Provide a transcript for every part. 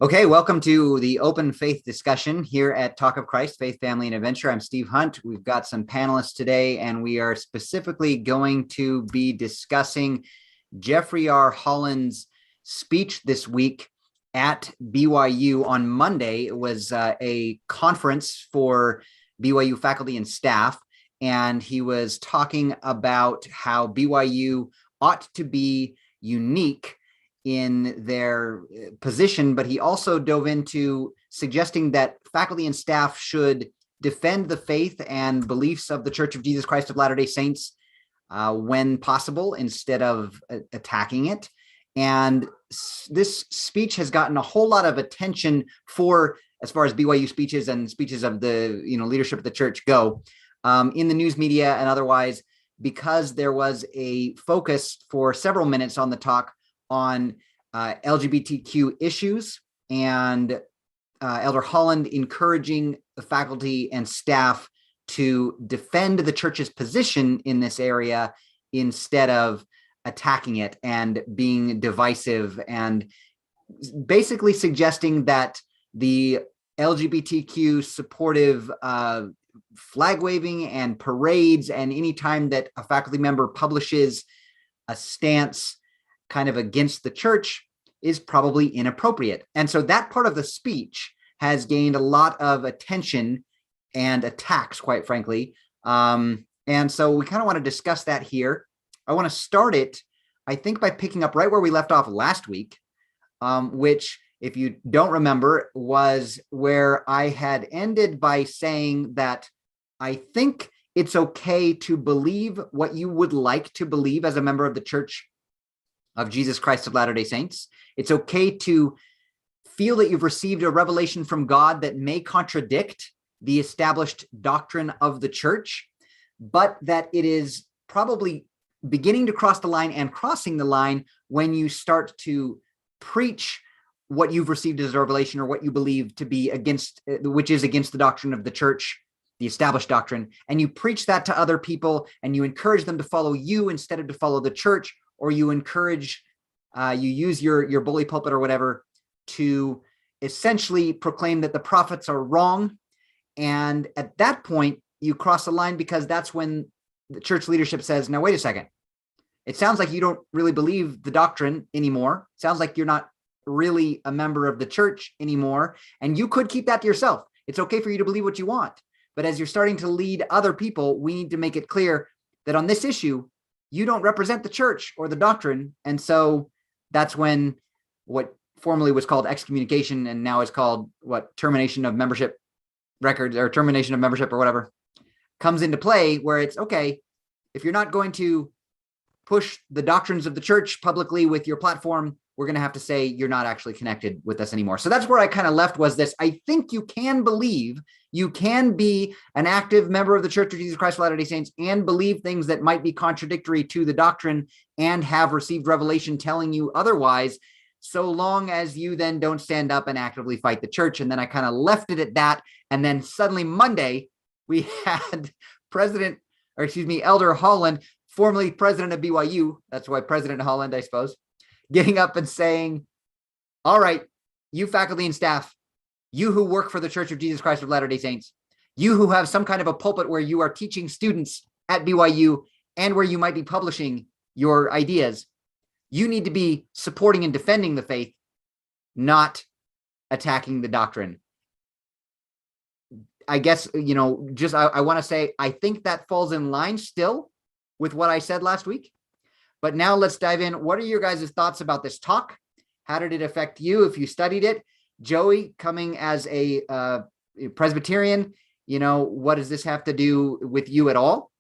Okay, welcome to the open faith discussion here at Talk of Christ, Faith, Family, and Adventure. I'm Steve Hunt. We've got some panelists today, and we are specifically going to be discussing Jeffrey R. Holland's speech this week at BYU on Monday. It was a conference for BYU faculty and staff, and he was talking about how BYU ought to be unique in their position, but he also dove into suggesting that faculty and staff should defend the faith and beliefs of the Church of Jesus Christ of Latter-day Saints when possible, instead of attacking it. And this speech has gotten a whole lot of attention for, as far as BYU speeches and speeches of the leadership of the church go, in the news media and otherwise, because there was a focus for several minutes on the talk on LGBTQ issues, and Elder Holland encouraging the faculty and staff to defend the church's position in this area instead of attacking it and being divisive, and basically suggesting that the LGBTQ supportive flag waving and parades, and any time that a faculty member publishes a stance kind of against the church, is probably inappropriate. And so that part of the speech has gained a lot of attention and attacks, quite frankly. And so we kind of want to discuss that here. I want to start it, I think, by picking up right where we left off last week, which, if you don't remember, was where I had ended by saying that I think it's okay to believe what you would like to believe as a member of the Church of Jesus Christ of Latter-day Saints. It's okay to feel that you've received a revelation from God that may contradict the established doctrine of the church, but that it is probably beginning to cross the line and crossing the line when you start to preach what you've received as a revelation, or what you believe to be against, which is against the doctrine of the church, the established doctrine, and you preach that to other people, and you encourage them to follow you instead of to follow the church, or you encourage, you use your bully pulpit or whatever to essentially proclaim that the prophets are wrong. And at that point, you cross the line, because that's when the church leadership says, now, wait a second. It sounds like you don't really believe the doctrine anymore. It sounds like you're not really a member of the church anymore. And you could keep that to yourself. It's okay for you to believe what you want. But as you're starting to lead other people, we need to make it clear that on this issue, you don't represent the church or the doctrine. And so that's when what formerly was called excommunication and now is called termination of membership records, or termination of membership or whatever, comes into play, where it's okay, if you're not going to push the doctrines of the church publicly with your platform, we're going to have to say you're not actually connected with us anymore. So that's where I kind of left, was this: I think you can believe, you can be an active member of the Church of Jesus Christ of Latter-day Saints and believe things that might be contradictory to the doctrine and have received revelation telling you otherwise, so long as you then don't stand up and actively fight the church. And then I kind of left it at that. And then suddenly Monday, we had Elder Holland, formerly president of BYU, that's why President Holland, I suppose, getting up and saying, all right, you faculty and staff, you who work for the Church of Jesus Christ of Latter-day Saints, you who have some kind of a pulpit where you are teaching students at BYU and where you might be publishing your ideas, you need to be supporting and defending the faith, not attacking the doctrine. I guess, I want to say, I think that falls in line still with what I said last week. But now let's dive in. What are your guys' thoughts about this talk? How did it affect you if you studied it? Joey, coming as a Presbyterian, what does this have to do with you at all?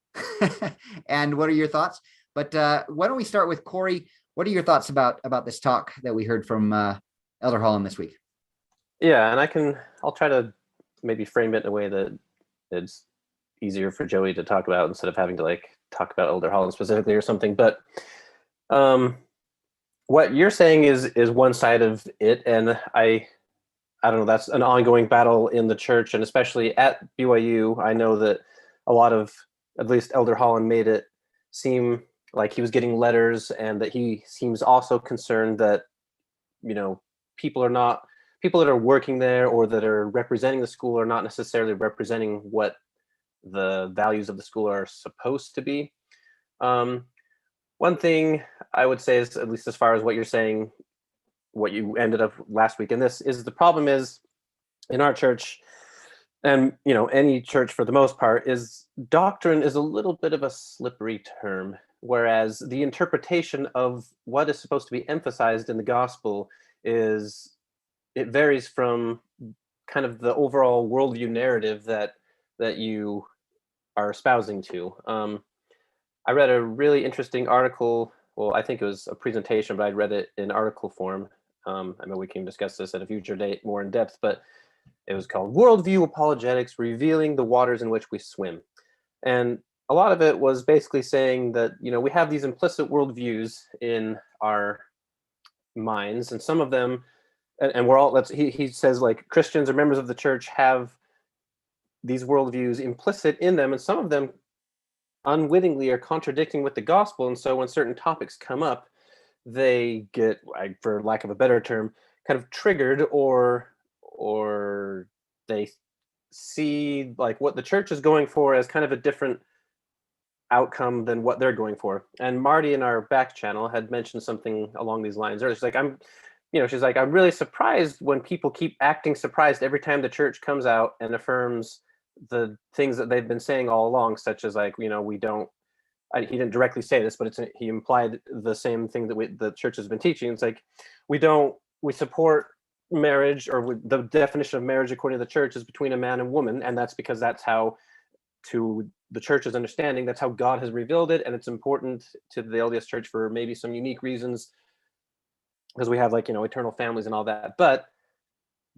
And what are your thoughts? But why don't we start with Corey? What are your thoughts about this talk that we heard from Elder Holland this week? Yeah, and I'll try to maybe frame it in a way that it's easier for Joey to talk about instead of having to talk about Elder Holland specifically or something. But what you're saying is one side of it, and I don't know, that's an ongoing battle in the church, and especially at BYU. I know that a lot of, at least Elder Holland, made it seem like he was getting letters, and that he seems also concerned that people are not people that are working there or that are representing the school are not necessarily representing what the values of the school are supposed to be. One thing I would say is, at least as far as what you're saying, what you ended up last week in this, is the problem is in our church, and any church for the most part, is doctrine is a little bit of a slippery term, whereas the interpretation of what is supposed to be emphasized in the gospel it varies from kind of the overall worldview narrative that you are espousing to. I read a really interesting article. Well, I think it was a presentation, but I read it in article form. I know we can discuss this at a future date more in depth, but it was called Worldview Apologetics, Revealing the Waters in Which We Swim. And a lot of it was basically saying that, we have these implicit worldviews in our minds, and some of them, and we're all, he says, like, Christians or members of the church have these worldviews implicit in them, and some of them unwittingly are contradicting with the gospel. And so when certain topics come up, they get, for lack of a better term, kind of triggered, or they see like what the church is going for as kind of a different outcome than what they're going for. And Marty in our back channel had mentioned something along these lines earlier. She's like, I'm really surprised when people keep acting surprised every time the church comes out and affirms the things that they've been saying all along, such as, like, he didn't directly say this, but he implied the same thing that the church has been teaching. It's like, we support marriage, or the definition of marriage according to the church is between a man and woman, and that's because that's how, to the church's understanding, that's how God has revealed it, and it's important to the LDS church for maybe some unique reasons, because we have, like, eternal families and all that. But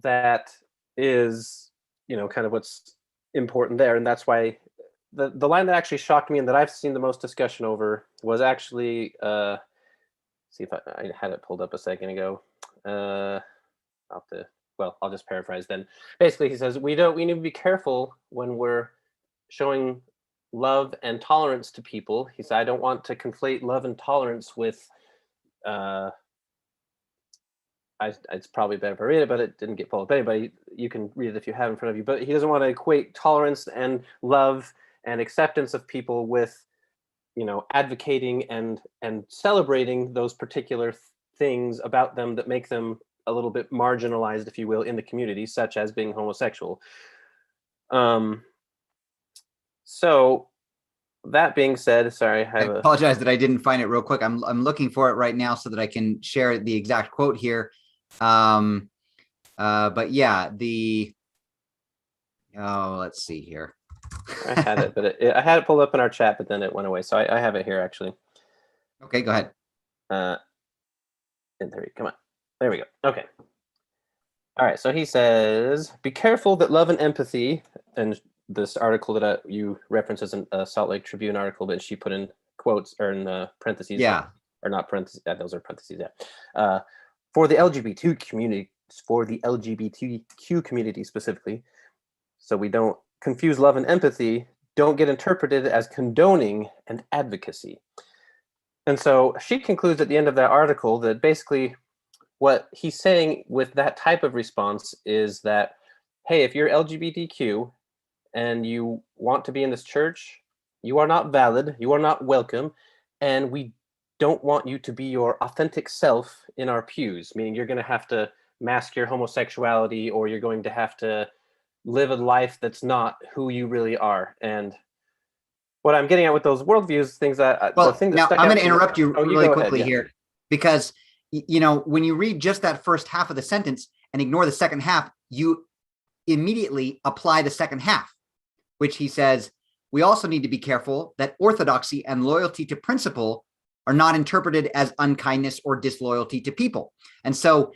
that is, kind of what's important there. And that's why the line that actually shocked me and that I've seen the most discussion over was actually, see if I had it pulled up a second ago. I'll just paraphrase then. Basically, he says, we need to be careful when we're showing love and tolerance to people. He said, I don't want to conflate love and tolerance with, it's probably better if I read it, but it didn't get pulled up. Anybody, you can read it if you have in front of you. But he doesn't want to equate tolerance and love and acceptance of people with, advocating and celebrating those particular things about them that make them a little bit marginalized, if you will, in the community, such as being homosexual. So that being said, sorry, I apologize that I didn't find it real quick. I'm looking for it right now so that I can share the exact quote here. But yeah, let's see here. I had it, but I had it pulled up in our chat, but then it went away. So I have it here, actually. Okay, go ahead. In theory, come on. There we go. Okay. All right. So he says, be careful that love and empathy, and this article that you reference is a Salt Lake Tribune article, but she put in quotes, or in parentheses. Yeah. Or not parentheses. Those are parentheses. Yeah. For the LGBTQ community specifically, so we don't confuse love and empathy, don't get interpreted as condoning and advocacy. And so she concludes at the end of that article that basically what he's saying with that type of response is that, hey, if you're LGBTQ and you want to be in this church, you are not valid, you are not welcome, and we don't want you to be your authentic self in our pews, meaning you're going to have to mask your homosexuality, or you're going to have to live a life that's not who you really are. And what I'm getting at with those worldviews, things that, well, the thing that now stuck I'm out going to interrupt you really quickly ahead, yeah. here, because when you read just that first half of the sentence and ignore the second half, you immediately apply the second half, which he says, we also need to be careful that orthodoxy and loyalty to principle are not interpreted as unkindness or disloyalty to people. And so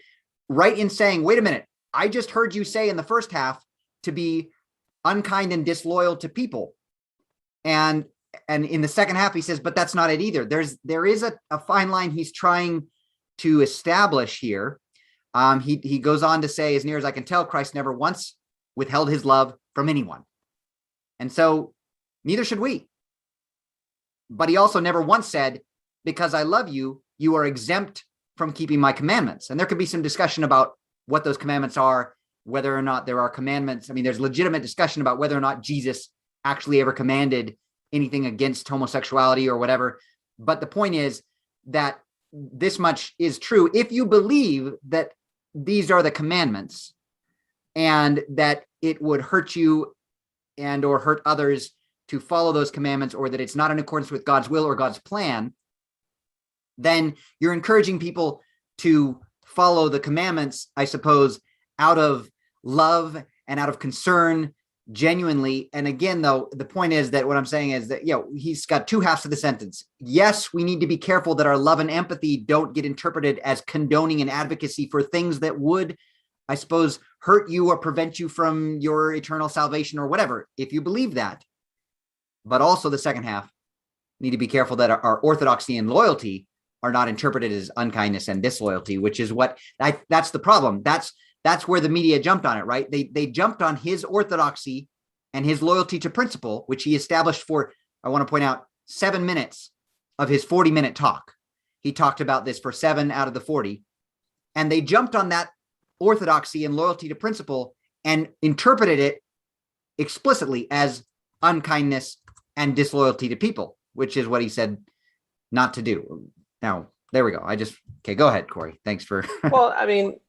right in saying, wait a minute, I just heard you say in the first half to be unkind and disloyal to people. And in the second half, he says, but that's not it either. There is a fine line he's trying to establish here. He goes on to say, as near as I can tell, Christ never once withheld his love from anyone. And so neither should we. But he also never once said, because I love you, you are exempt from keeping my commandments. And there could be some discussion about what those commandments are, whether or not there are commandments. I mean, there's legitimate discussion about whether or not Jesus actually ever commanded anything against homosexuality or whatever. But the point is that this much is true. If you believe that these are the commandments and that it would hurt you and or hurt others to follow those commandments, or that it's not in accordance with God's will or God's plan, then you're encouraging people to follow the commandments, I suppose, out of love and out of concern, genuinely. And again, though, the point is that what I'm saying is that, he's got two halves of the sentence. Yes, we need to be careful that our love and empathy don't get interpreted as condoning and advocacy for things that would, I suppose, hurt you or prevent you from your eternal salvation or whatever, if you believe that. But also the second half, need to be careful that our orthodoxy and loyalty are not interpreted as unkindness and disloyalty, which is that's the problem. That's where the media jumped on it, right? They jumped on his orthodoxy and his loyalty to principle, which he established for, I want to point out, 7 minutes of his 40-minute talk. He talked about this for 7 out of the 40. And they jumped on that orthodoxy and loyalty to principle and interpreted it explicitly as unkindness and disloyalty to people, which is what he said not to do. Now, there we go. Okay, go ahead, Corey. Thanks for. Well, I mean,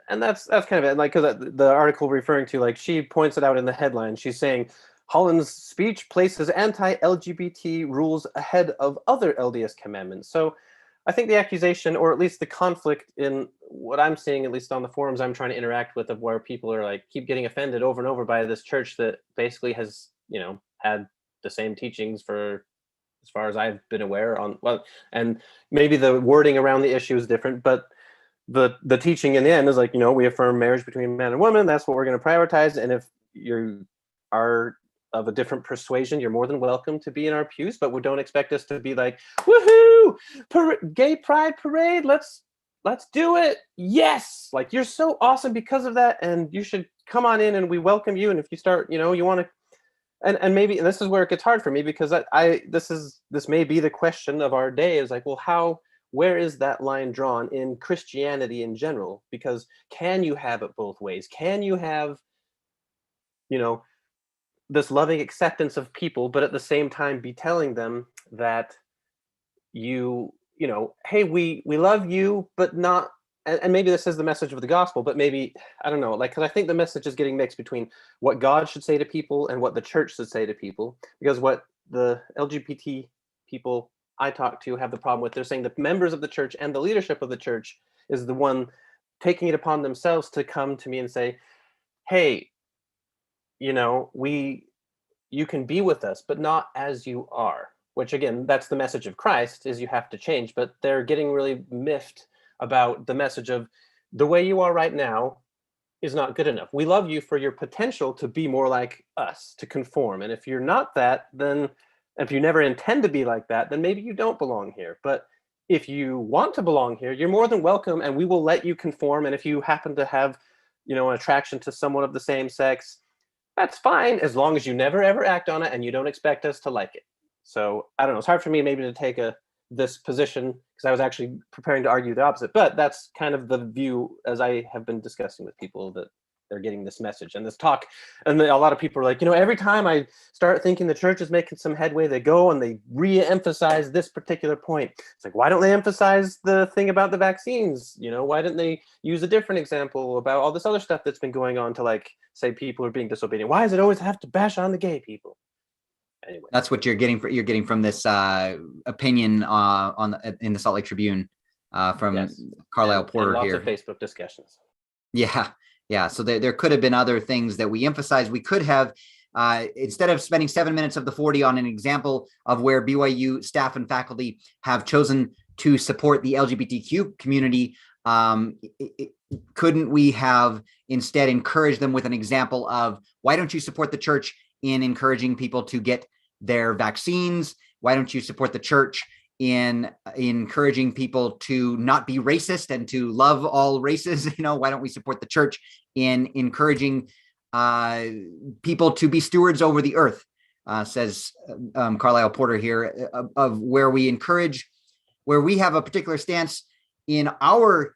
and that's kind of it. Like, because the article referring to, like, she points it out in the headline. She's saying Holland's speech places anti-LGBT rules ahead of other LDS commandments. So I think the accusation, or at least the conflict in what I'm seeing, at least on the forums I'm trying to interact with, of where people are like, keep getting offended over and over by this church that basically has, had the same teachings for as far as I've been aware on, well, and maybe the wording around the issue is different, but the teaching in the end is like, we affirm marriage between man and woman. That's what we're going to prioritize. And if you are of a different persuasion, you're more than welcome to be in our pews, but we don't expect us to be like, woohoo, gay pride parade. Let's do it. Yes. Like, you're so awesome because of that. And you should come on in and we welcome you. And if you start, you want to, and maybe, and this is where it gets hard for me, because this may be the question of our day, is like, well, where is that line drawn in Christianity in general? Because can you have it both ways? Can you have, this loving acceptance of people, but at the same time be telling them that hey, we love you, but not, and maybe this is the message of the gospel, but maybe, I don't know, like, because I think the message is getting mixed between what God should say to people and what the church should say to people. Because what the LGBT people I talk to have the problem with, they're saying the members of the church and the leadership of the church is the one taking it upon themselves to come to me and say, hey, you can be with us, but not as you are. Which, again, that's the message of Christ, is you have to change. But they're getting really miffed about the message of the way you are right now is not good enough. We love you for your potential to be more like us, to conform. And if you're not that, then if you never intend to be like that, then maybe you don't belong here. But if you want to belong here, you're more than welcome, and we will let you conform. And if you happen to have, an attraction to someone of the same sex, that's fine, as long as you never ever act on it and you don't expect us to like it. So I don't know. It's hard for me maybe to take this position, because I was actually preparing to argue the opposite. But that's kind of the view, as I have been discussing with people, that they're getting this message and this talk. And a lot of people are like, every time I start thinking the church is making some headway, they go and they re-emphasize this particular point. It's like, why don't they emphasize the thing about the vaccines? Why didn't they use a different example about all this other stuff that's been going on to, like, say people are being disobedient? Why does it always have to bash on the gay people? Anyway, that's what you're getting from this opinion in the Salt Lake Tribune from yes. Carlisle Porter and lots here. of Facebook discussions. Yeah. So there could have been other things that we emphasized. We could have, instead of spending 7 minutes of the 40 on an example of where BYU staff and faculty have chosen to support the LGBTQ community, couldn't we have instead encouraged them with an example of, why don't you support the church in encouraging people to get their vaccines? Why don't you support the church in encouraging people to not be racist and to love all races? Why don't we support the church in encouraging people to be stewards over the earth? Says Carlisle Porter here, of where we encourage, where we have a particular stance in our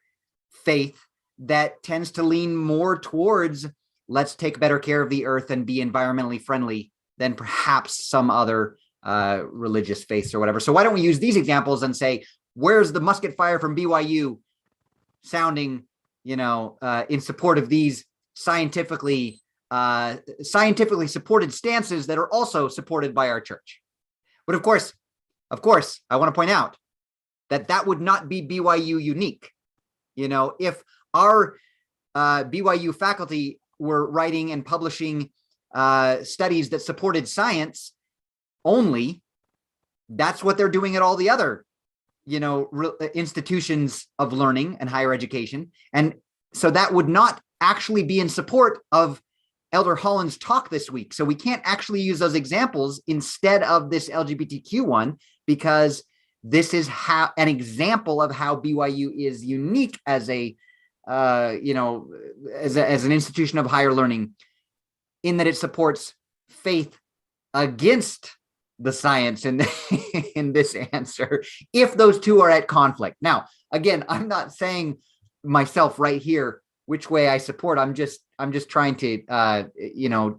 faith that tends to lean more towards let's take better care of the earth and be environmentally friendly than perhaps some other religious faiths or whatever. So why don't we use these examples and say, where's the musket fire from BYU sounding, in support of these scientifically supported stances that are also supported by our church? But of course, I want to point out that would not be BYU unique. If our BYU faculty were writing and publishing studies that supported science only, that's what they're doing at all the other, institutions of learning and higher education. And so that would not actually be in support of Elder Holland's talk this week. So we can't actually use those examples instead of this LGBTQ one, because this is an example of how BYU is unique as as an institution of higher learning, in that it supports faith against the science in this answer, if those two are at conflict. Now, again, I'm not saying myself right here which way I support. I'm just trying to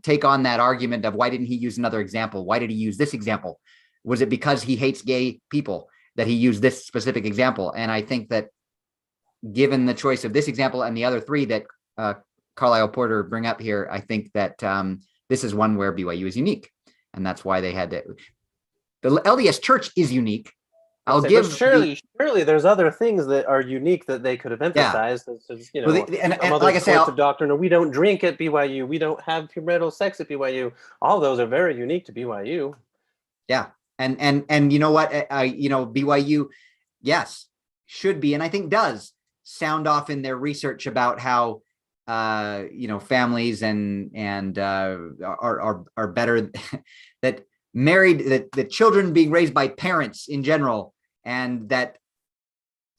take on that argument of, why didn't he use another example? Why did he use this example? Was it because he hates gay people that he used this specific example? And I think that given the choice of this example and the other three that Carlisle Porter bring up here, I think that this is one where BYU is unique. And that's why they had to. The LDS Church is unique. Surely there's other things that are unique that they could have emphasized. Yeah. Like I say, of doctrine, or we don't drink at BYU, we don't have premarital sex at BYU. All those are very unique to BYU. Yeah, and you know what? BYU, yes, should be, and I think does sound off in their research about how families and are better that that children being raised by parents in general, and that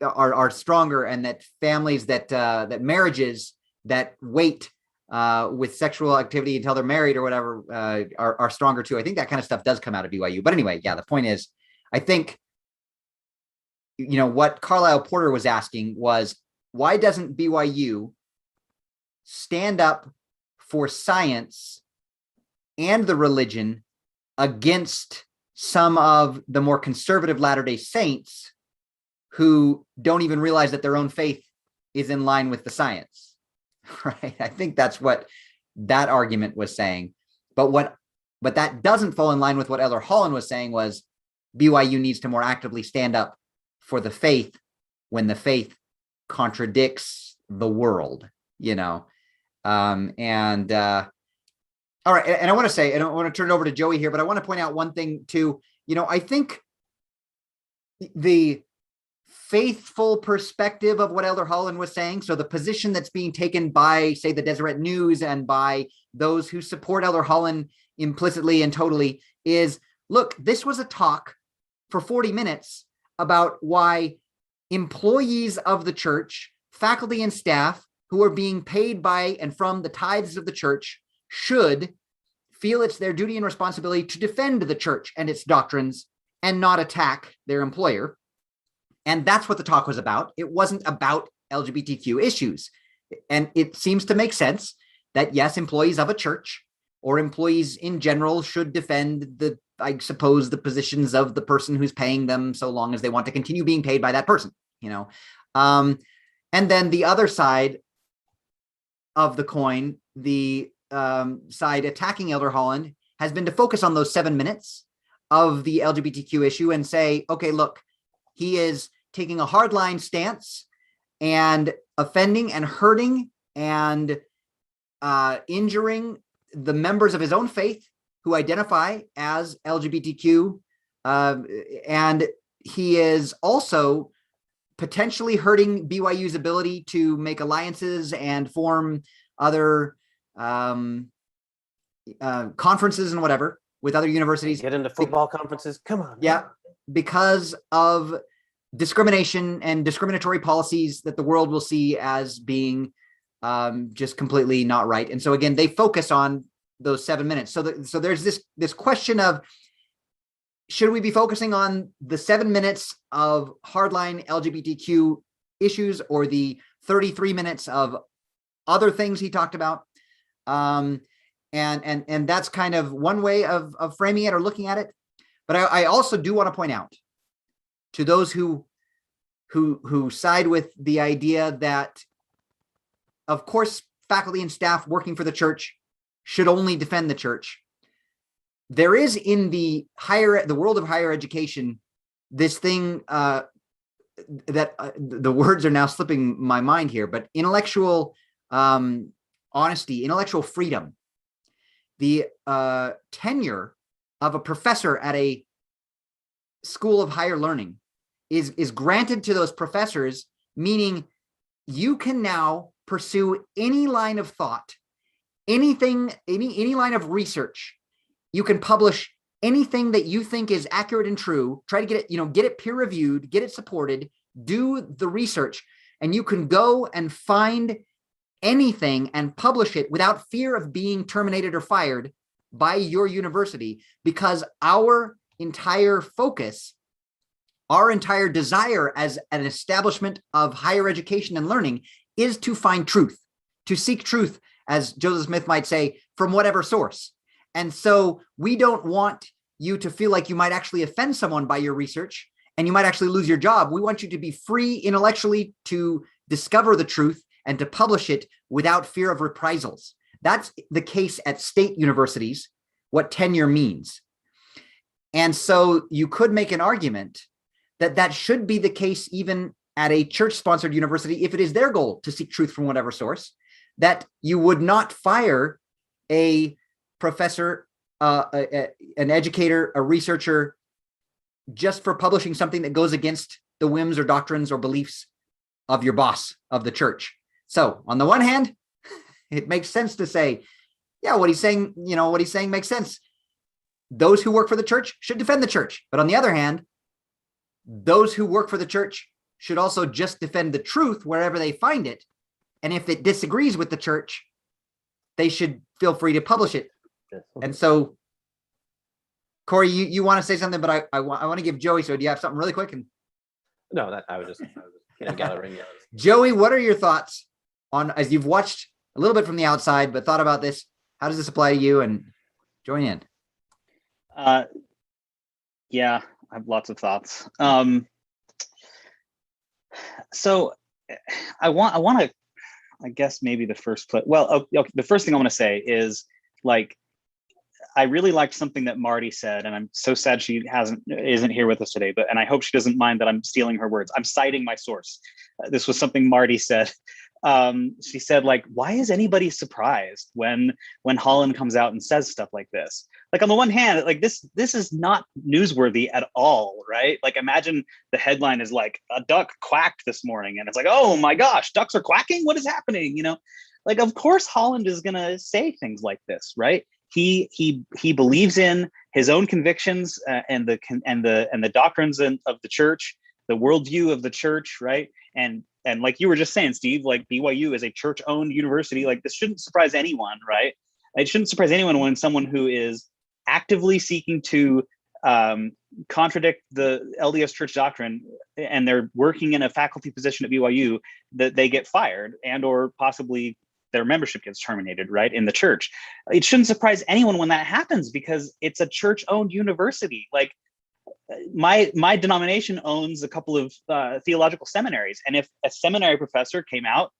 are stronger, and that families that marriages that wait with sexual activity until they're married or whatever are stronger too. I think that kind of stuff does come out of BYU. But anyway, yeah, the point is, I think what Carlisle Porter was asking was, why doesn't BYU stand up for science and the religion against some of the more conservative Latter-day Saints who don't even realize that their own faith is in line with the science, right? I think that's what that argument was saying. But that doesn't fall in line with what Elder Holland was saying, was BYU needs to more actively stand up for the faith when the faith contradicts the world, all right. And I want to say, and I want to turn it over to Joey here, but I want to point out one thing too. I think the faithful perspective of what Elder Holland was saying, so the position that's being taken by, say, the Deseret News and by those who support Elder Holland implicitly and totally, is, look, this was a talk for 40 minutes about why employees of the church, faculty and staff who are being paid by and from the tithes of the church, should feel it's their duty and responsibility to defend the church and its doctrines and not attack their employer. And that's what the talk was about. It wasn't about LGBTQ issues. And it seems to make sense that, yes, employees of a church or employees in general should defend the positions of the person who's paying them, so long as they want to continue being paid by that person, And then the other side of the coin, the side attacking Elder Holland, has been to focus on those 7 minutes of the LGBTQ issue and say, okay, look, he is taking a hardline stance and offending and hurting and injuring the members of his own faith who identify as LGBTQ. And he is also potentially hurting BYU's ability to make alliances and form other conferences and whatever with other universities. Get into football conferences. Come on. Yeah. Because of discrimination and discriminatory policies that the world will see as being just completely not right. And so again, they focus on those 7 minutes. So there's this question of, should we be focusing on the 7 minutes of hardline LGBTQ issues or the 33 minutes of other things he talked about. And that's kind of one way of framing it or looking at it. But I also do want to point out to those who side with the idea that, of course, faculty and staff working for the church should only defend the church. There is in the world of higher education, this thing that the words are now slipping my mind here, but intellectual honesty, intellectual freedom. The tenure of a professor at a school of higher learning is granted to those professors, meaning you can now pursue any line of thought, anything, any line of research. You can publish anything that you think is accurate and true, try to get it, get it peer reviewed, get it supported, do the research, and you can go and find anything and publish it without fear of being terminated or fired by your university, because our entire focus, our entire desire as an establishment of higher education and learning is to find truth, to seek truth, as Joseph Smith might say, from whatever source. And so we don't want you to feel like you might actually offend someone by your research and you might actually lose your job. We want you to be free intellectually to discover the truth and to publish it without fear of reprisals. That's the case at state universities, what tenure means. And so you could make an argument that that should be the case even at a church-sponsored university if it is their goal to seek truth from whatever source, that you would not fire a professor, an educator, a researcher, just for publishing something that goes against the whims or doctrines or beliefs of your boss of the church. So on the one hand, it makes sense to say, yeah, what he's saying makes sense. Those who work for the church should defend the church. But on the other hand, those who work for the church should also just defend the truth wherever they find it. And if it disagrees with the church, they should feel free to publish it. And so, Corey, you want to say something, but I want to give Joey. So do you have something really quick? No, that I was just gathering. Joey, what are your thoughts on, as you've watched a little bit from the outside, but thought about this? How does this apply to you? And join in. Yeah, I have lots of thoughts. So I want to, I guess maybe the first place. Well, okay, the first thing I want to say is, like, I really liked something that Marty said, and I'm so sad she isn't here with us today. And I hope she doesn't mind that I'm stealing her words. I'm citing my source. This was something Marty said. She said, like, why is anybody surprised when Holland comes out and says stuff like this? Like, on the one hand, like, this is not newsworthy at all, right? Like, imagine the headline is like, a duck quacked this morning, and it's like, oh my gosh, ducks are quacking? What is happening? Like, of course Holland is gonna say things like this, right? He believes in his own convictions and the doctrines of the church, the worldview of the church, right? And like you were just saying, Steve, like, BYU is a church-owned university. Like, this shouldn't surprise anyone, right? It shouldn't surprise anyone when someone who is actively seeking to contradict the LDS church doctrine and they're working in a faculty position at BYU, that they get fired and or possibly their membership gets terminated, right, in the church. It shouldn't surprise anyone when that happens because it's a church-owned university. Like, my denomination owns a couple of theological seminaries, and if a seminary professor came out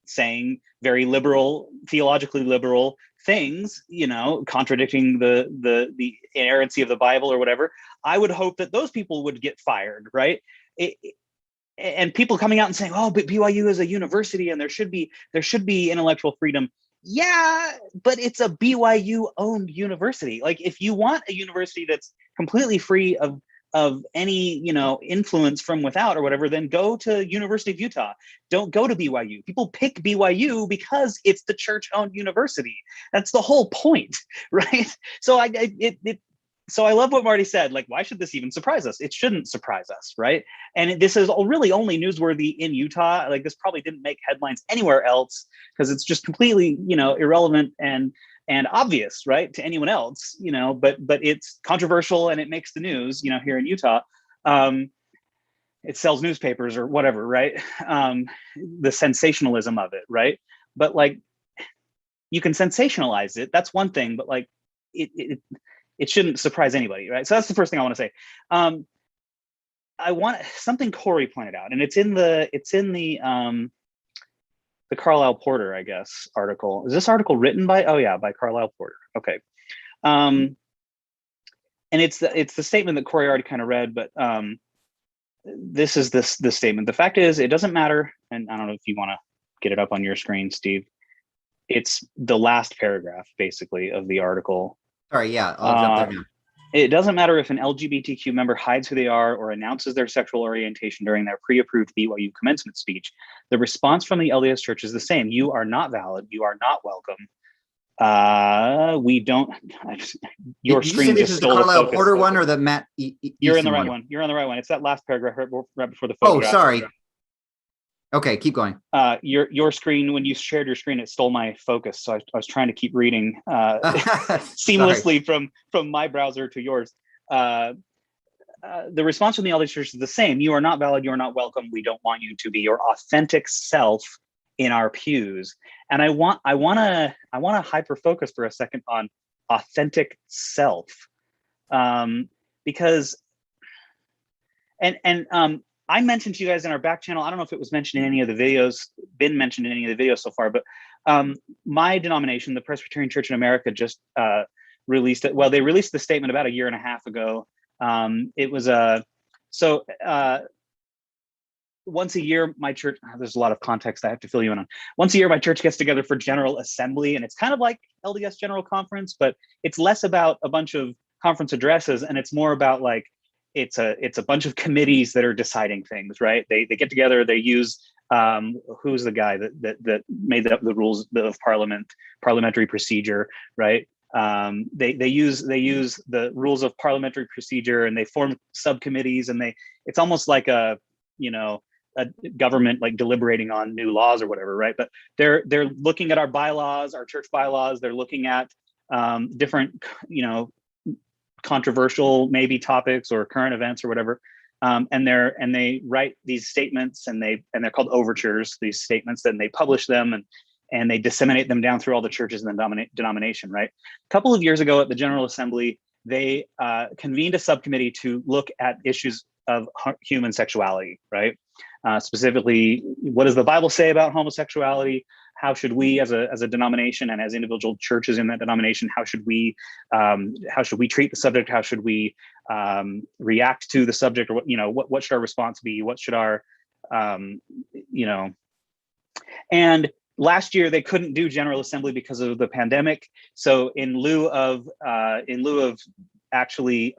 saying very liberal, theologically liberal things, contradicting the inerrancy of the Bible or whatever, I would hope that those people would get fired, right? And people coming out and saying, oh, but BYU is a university and there should be intellectual freedom. Yeah, but it's a BYU owned university. Like, if you want a university that's completely free of any, influence from without or whatever, then go to University of Utah. Don't go to BYU. People pick BYU because it's the church owned university. That's the whole point, right? So So I love what Marty said. Like, why should this even surprise us? It shouldn't surprise us, right? And this is really only newsworthy in Utah. Like, this probably didn't make headlines anywhere else because it's just completely, irrelevant and obvious, right, to anyone else. But it's controversial and it makes the news, here in Utah. it sells newspapers or whatever, right? The sensationalism of it, right? But like, you can sensationalize it. That's one thing, but like, it shouldn't surprise anybody, right? So that's the first thing I want to say. I want something Corey pointed out, and it's in the Carlisle Porter, I guess, article. Is this article written by? Oh yeah, by Carlisle Porter. Okay. And it's the statement that Corey already kind of read, but this is the statement. The fact is, it doesn't matter, and I don't know if you want to get it up on your screen, Steve. It's the last paragraph, basically, of the article. Sorry, yeah, I'll jump there now. It doesn't matter if an LGBTQ member hides who they are or announces their sexual orientation during their pre-approved BYU commencement speech. The response from the LDS Church is the same. You are not valid. You are not welcome. We don't. Your screen just stole the Carlisle Porter one or the Matt? You're in the right one. You're on the right one. It's that last paragraph right before the photograph. Oh, sorry. Okay, keep going. Your screen, when you shared your screen, it stole my focus. So I was trying to keep reading seamlessly from my browser to yours. The response from the LDS Church is the same. You are not valid. You are not welcome. We don't want you to be your authentic self in our pews. And I want to hyper focus for a second on authentic self, because I mentioned to you guys in our back channel, I don't know if it was mentioned in any of the videos, so far, but my denomination, the Presbyterian Church in America, just released it. Well, they released the statement about 1.5 years ago. It was once a year, my church, there's a lot of context I have to fill you in on. Once a year, my church gets together for General Assembly, and it's kind of like LDS General Conference, but it's less about a bunch of conference addresses, and it's more about like, it's a bunch of committees that are deciding things, right? They get together, they use, who's the guy that made up the rules of parliamentary procedure, right? They use the rules of parliamentary procedure, and they form subcommittees, and it's almost like a government like deliberating on new laws or whatever, right? But they're looking at our bylaws, our church bylaws. They're looking at different, controversial maybe topics or current events or whatever, and they write these statements, and they're called overtures, these statements, and they publish them, and they disseminate them down through all the churches in the denomination, right? A couple of years ago at the General Assembly, they convened a subcommittee to look at issues of human sexuality, right? Specifically, what does the Bible say about homosexuality? How should we, as a denomination and as individual churches in that denomination, how should we treat the subject? How should we react to the subject? Or what should our response be? What should our And last year they couldn't do General Assembly because of the pandemic. So in lieu of actually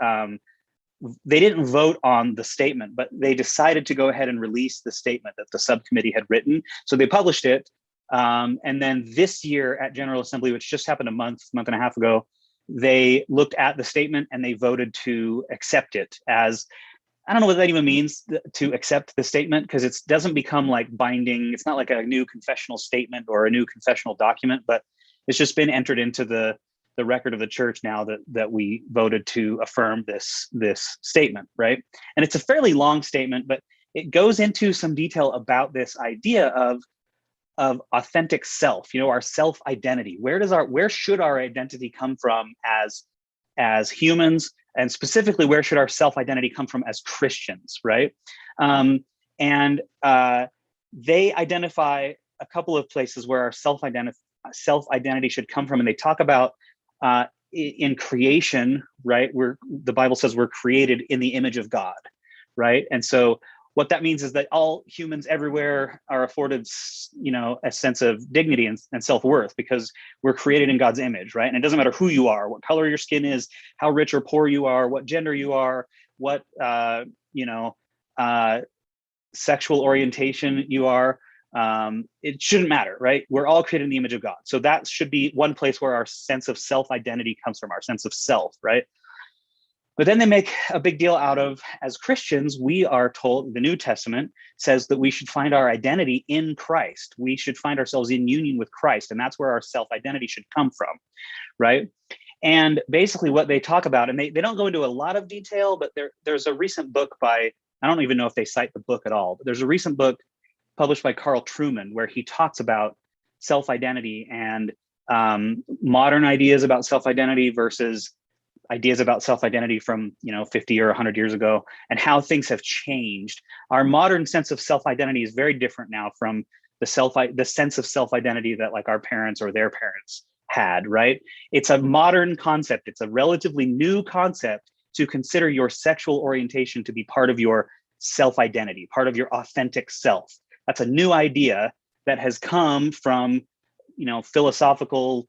they didn't vote on the statement, but they decided to go ahead and release the statement that the subcommittee had written. So they published it. And then this year at General Assembly, which just happened a month and a half ago, they looked at the statement and they voted to accept it as, I don't know what that even means, to accept the statement, because it doesn't become like binding. It's not like a new confessional statement or a new confessional document, but it's just been entered into the record of the church now that we voted to affirm this statement, right? And it's a fairly long statement, but it goes into some detail about this idea of authentic self, our self-identity. Where should our identity come from as humans, and specifically, where should our self-identity come from as Christians, right? And they identify a couple of places where our self-identity should come from, and they talk about in creation, right? The Bible says we're created in the image of God, right? And so what that means is that all humans everywhere are afforded, a sense of dignity and self-worth, because we're created in God's image, right? And it doesn't matter who you are, what color your skin is, how rich or poor you are, what gender you are, what sexual orientation you are. It shouldn't matter, right? We're all created in the image of God. So that should be one place where our sense of self-identity comes from, our sense of self, right? But then they make a big deal out of, as Christians, we are told, the New Testament says that we should find our identity in Christ. We should find ourselves in union with Christ, and that's where our self-identity should come from, right? And basically what they talk about, and they don't go into a lot of detail, but there's a recent book by I don't even know if they cite the book at all, but there's a recent book published by Carl Trueman where he talks about self-identity and modern ideas about self-identity versus ideas about self-identity from 50 or 100 years ago, and how things have changed. Our modern sense of self-identity is very different now from the sense of self-identity that like our parents or their parents had, right? It's a modern concept. It's a relatively new concept to consider your sexual orientation to be part of your self-identity, part of your authentic self. That's a new idea that has come from, philosophical,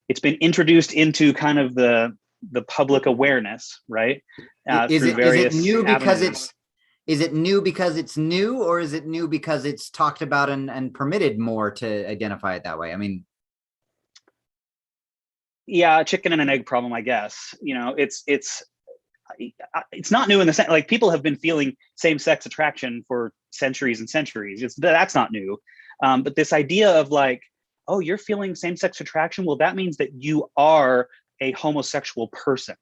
it's been introduced into kind of the public awareness, right? Is it new because avenues. is it new because it's new, or is it new because it's talked about and permitted more to identify it that way? I mean, yeah, chicken and an egg problem, I guess. It's not new in the sense, like, people have been feeling same-sex attraction for centuries and centuries. That's not new. But this idea of like, oh, you're feeling same-sex attraction, well, that means that you are a homosexual person.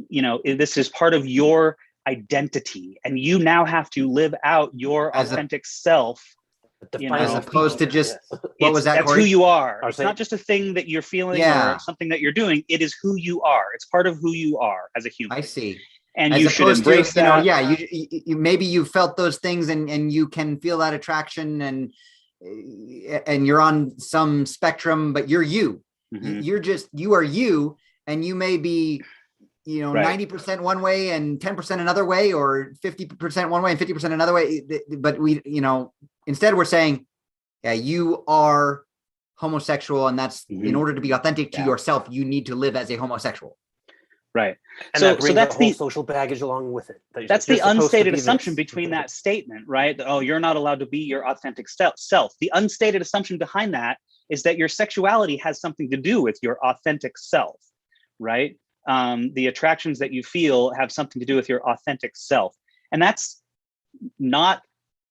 This is part of your identity, and you now have to live out your authentic self. As opposed to just what was that? That's Corey? who you are. It's not just a thing that you're feeling or something that you're doing. It is who you are. It's part of who you are as a human. I see. And as you should embrace that. You maybe you felt those things and you can feel that attraction and you're on some spectrum, but you're you. Mm-hmm. You are you, and you may be 90% one way and 10% another way, or 50% one way and 50% another way. But instead we're saying, you are homosexual, and that's in order to be authentic to yourself, you need to live as a homosexual. Right. And so that's the whole social baggage along with it. That's the unstated assumption between that statement, right? Oh, you're not allowed to be your authentic self. The unstated assumption behind that is that your sexuality has something to do with your authentic self, right? The attractions that you feel have something to do with your authentic self. And that's not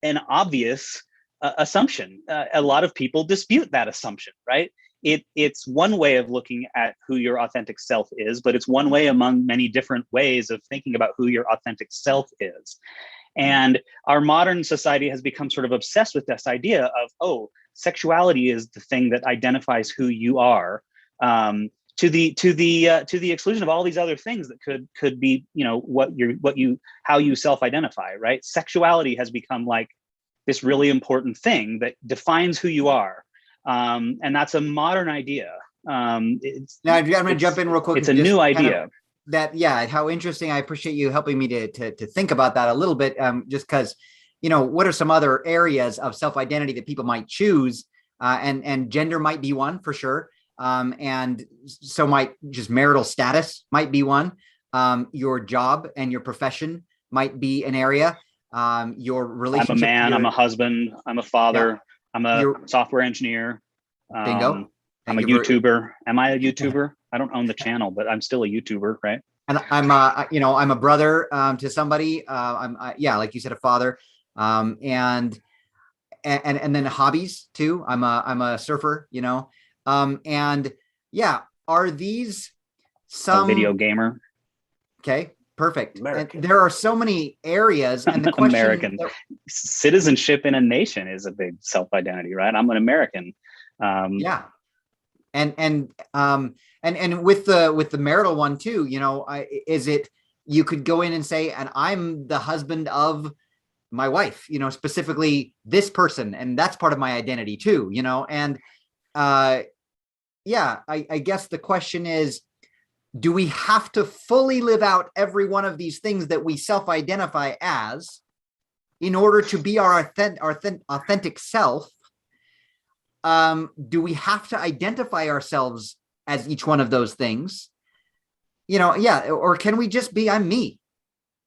an obvious assumption. A lot of people dispute that assumption, right? It's one way of looking at who your authentic self is, but it's one way among many different ways of thinking about who your authentic self is. And our modern society has become sort of obsessed with this idea of, oh, sexuality is the thing that identifies who you are, to the exclusion of all these other things that could be, how you self-identify, right? Sexuality has become like this really important thing that defines who you are. And that's a modern idea. I'm going to jump in real quick. It's a new idea. How interesting. I appreciate you helping me to think about that a little bit. Just because, what are some other areas of self-identity that people might choose? And gender might be one for sure. And so might just marital status might be one. Your job and your profession might be an area. Your relationship. I'm a man, I'm a husband, I'm a father. Yeah. I'm a software engineer. Bingo. I'm a YouTuber. Am I a YouTuber? I don't own the channel, but I'm still a YouTuber, right? And I'm a brother to somebody. Like you said, a father. And then hobbies too. I'm a surfer. Are these some a video gamer? Okay. Perfect. And there are so many areas, and the question, American citizenship in a nation is a big self-identity, right? I'm an American. And with the marital one too, you could go in and say, and I'm the husband of my wife, specifically this person, and that's part of my identity too, I guess the question is, do we have to fully live out every one of these things that we self-identify as in order to be our authentic self? Do we have to identify ourselves as each one of those things? Or can we just be, I'm me.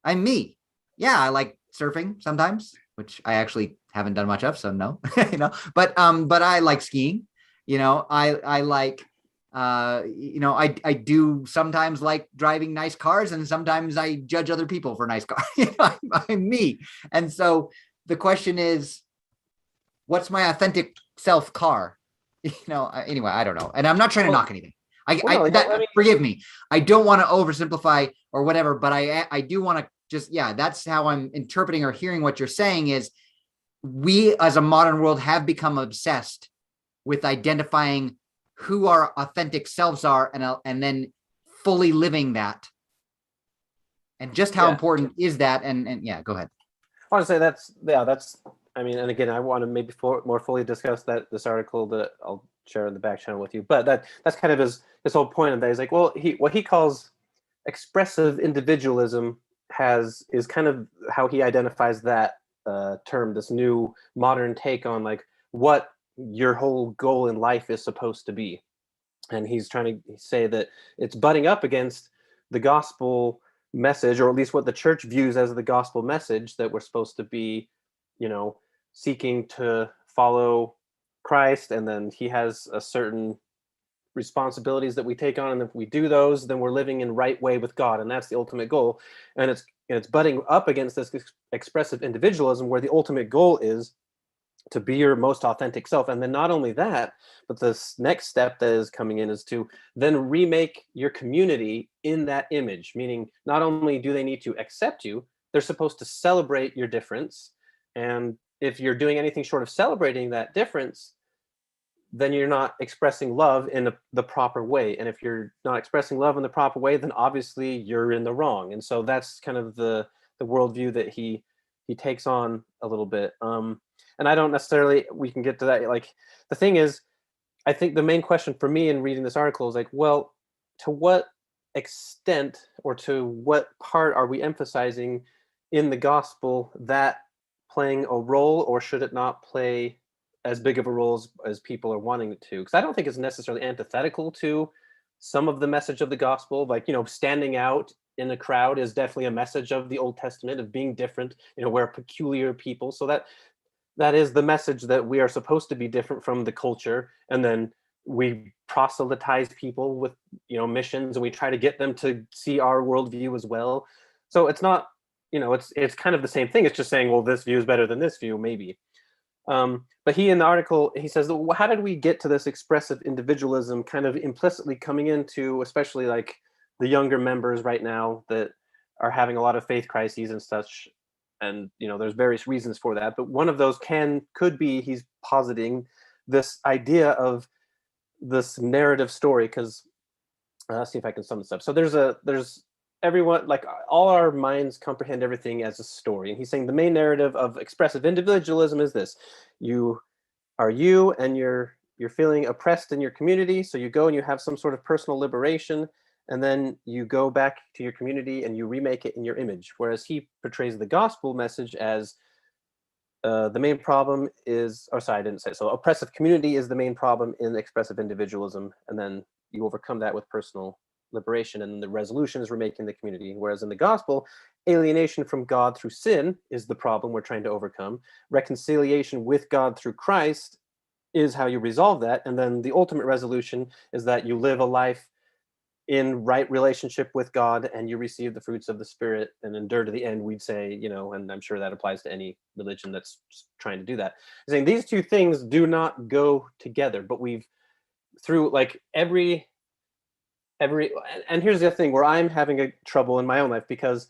Yeah, I like surfing sometimes, which I actually haven't done much of, so no, but I like skiing. I like, I do sometimes like driving nice cars, and sometimes I judge other people for nice cars. I'm me. And so the question is, what's my authentic self car? Anyway, I don't know. And I'm not trying to knock anything. Forgive me. I don't want to oversimplify or whatever, but I do want to that's how I'm interpreting or hearing what you're saying is we as a modern world have become obsessed with identifying who our authentic selves are and then fully living that. And just how important is that? And yeah, go ahead. I want to say that's, I mean, and again, I want to maybe more fully discuss this article that I'll share in the back channel with you, but that's kind of his whole point of that. He's like, well, what he calls expressive individualism is kind of how he identifies that term, this new modern take on like what your whole goal in life is supposed to be. And he's trying to say that it's butting up against the gospel message, or at least what the church views as the gospel message, that we're supposed to be, seeking to follow Christ. And then he has a certain responsibilities that we take on, and if we do those, then we're living in right way with God, and that's the ultimate goal. And it's butting up against this expressive individualism, where the ultimate goal is to be your most authentic self. And then not only that, but this next step that is coming in is to then remake your community in that image, meaning not only do they need to accept you, they're supposed to celebrate your difference. And if you're doing anything short of celebrating that difference, then you're not expressing love in the proper way. And if you're not expressing love in the proper way, then obviously you're in the wrong. And so that's kind of the worldview that he takes on a little bit. And I don't necessarily, we can get to that. Like, the thing is, I think the main question for me in reading this article is like, well, to what extent or to what part are we emphasizing in the gospel that playing a role, or should it not play as big of a role as people are wanting it to? Because I don't think it's necessarily antithetical to some of the message of the gospel. Like, standing out in a crowd is definitely a message of the Old Testament, of being different. We're a peculiar people. So that is the message, that we are supposed to be different from the culture. And then we proselytize people with, missions, and we try to get them to see our worldview as well. So it's not, it's kind of the same thing. It's just saying, well, this view is better than this view, maybe. But he, in the article, he says, well, how did we get to this expressive individualism kind of implicitly coming into, especially like the younger members right now that are having a lot of faith crises and such. And, there's various reasons for that. But one of those could be, he's positing this idea of this narrative story, because let's see if I can sum this up. So there's everyone, like, all our minds comprehend everything as a story. And he's saying the main narrative of expressive individualism is this: you are you, and you're feeling oppressed in your community. So you go and you have some sort of personal liberation, and then you go back to your community and you remake it in your image. Whereas he portrays the gospel message as the main problem is, oh, sorry, I didn't say so. Oppressive community is the main problem in expressive individualism. And then you overcome that with personal liberation, and the resolution is remaking the community. Whereas in the gospel, alienation from God through sin is the problem we're trying to overcome. Reconciliation with God through Christ is how you resolve that. And then the ultimate resolution is that you live a life in right relationship with God, and you receive the fruits of the Spirit and endure to the end, we'd say, and I'm sure that applies to any religion that's trying to do that. I'm saying these two things do not go together, but we've, through like every, and here's the thing where I'm having a trouble in my own life, because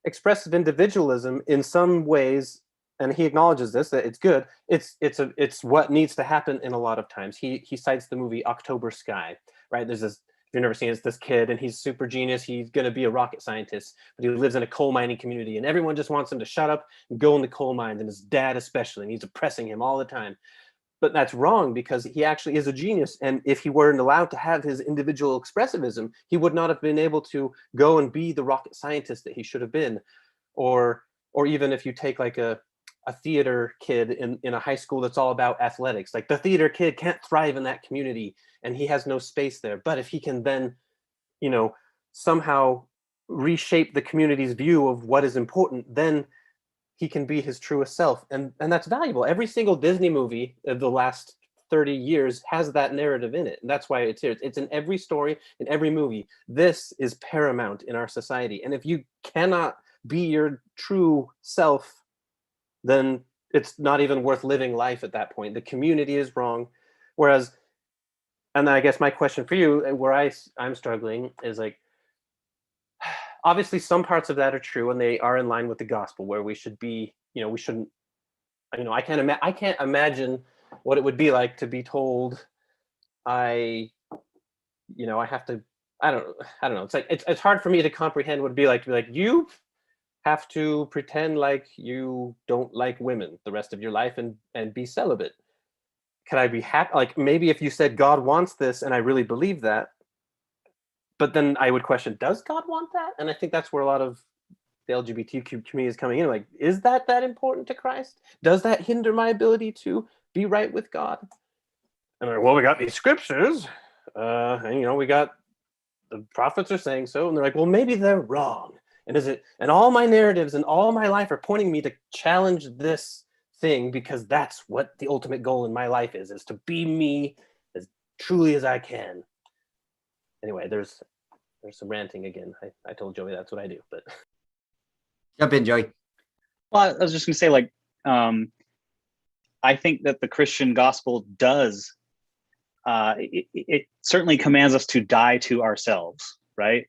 expressive individualism in some ways, and he acknowledges this, that it's good, it's what needs to happen in a lot of times. He cites the movie October Sky, right? There's this, if you've never seen it, it's this kid, and he's super genius. He's going to be a rocket scientist, but he lives in a coal mining community, and everyone just wants him to shut up and go in the coal mines, and his dad especially, and he's oppressing him all the time. But that's wrong, because he actually is a genius. And if he weren't allowed to have his individual expressivism, he would not have been able to go and be the rocket scientist that he should have been. Or even if you take like a theater kid in a high school that's all about athletics, like the theater kid can't thrive in that community, and he has no space there. But if he can then, somehow reshape the community's view of what is important, then he can be his truest self. And that's valuable. Every single Disney movie of the last 30 years has that narrative in it. And that's why it's here. It's in every story, in every movie. This is paramount in our society. And if you cannot be your true self, then it's not even worth living life at that point. The community is wrong. Whereas, and I guess my question for you, where I'm struggling, is like, obviously some parts of that are true, and they are in line with the gospel, where we should be, we shouldn't, I can't imagine what it would be like to be told I have to, I don't know. It's like, it's hard for me to comprehend what it'd be like to be like, you have to pretend like you don't like women the rest of your life and be celibate. Can I be happy? Like, maybe if you said God wants this and I really believe that, but then I would question, does God want that? And I think that's where a lot of the LGBTQ community is coming in. Like, is that important to Christ? Does that hinder my ability to be right with God? And I'm like, well, we got these scriptures, and we got the prophets are saying so, and they're like, well, maybe they're wrong. And all my narratives and all my life are pointing me to challenge this thing, because that's what the ultimate goal in my life is to be me as truly as I can. Anyway, there's some ranting again. I told Joey that's what I do, but jump in, Joey. Well, I was just gonna say, like, I think that the Christian gospel does, it certainly commands us to die to ourselves, right?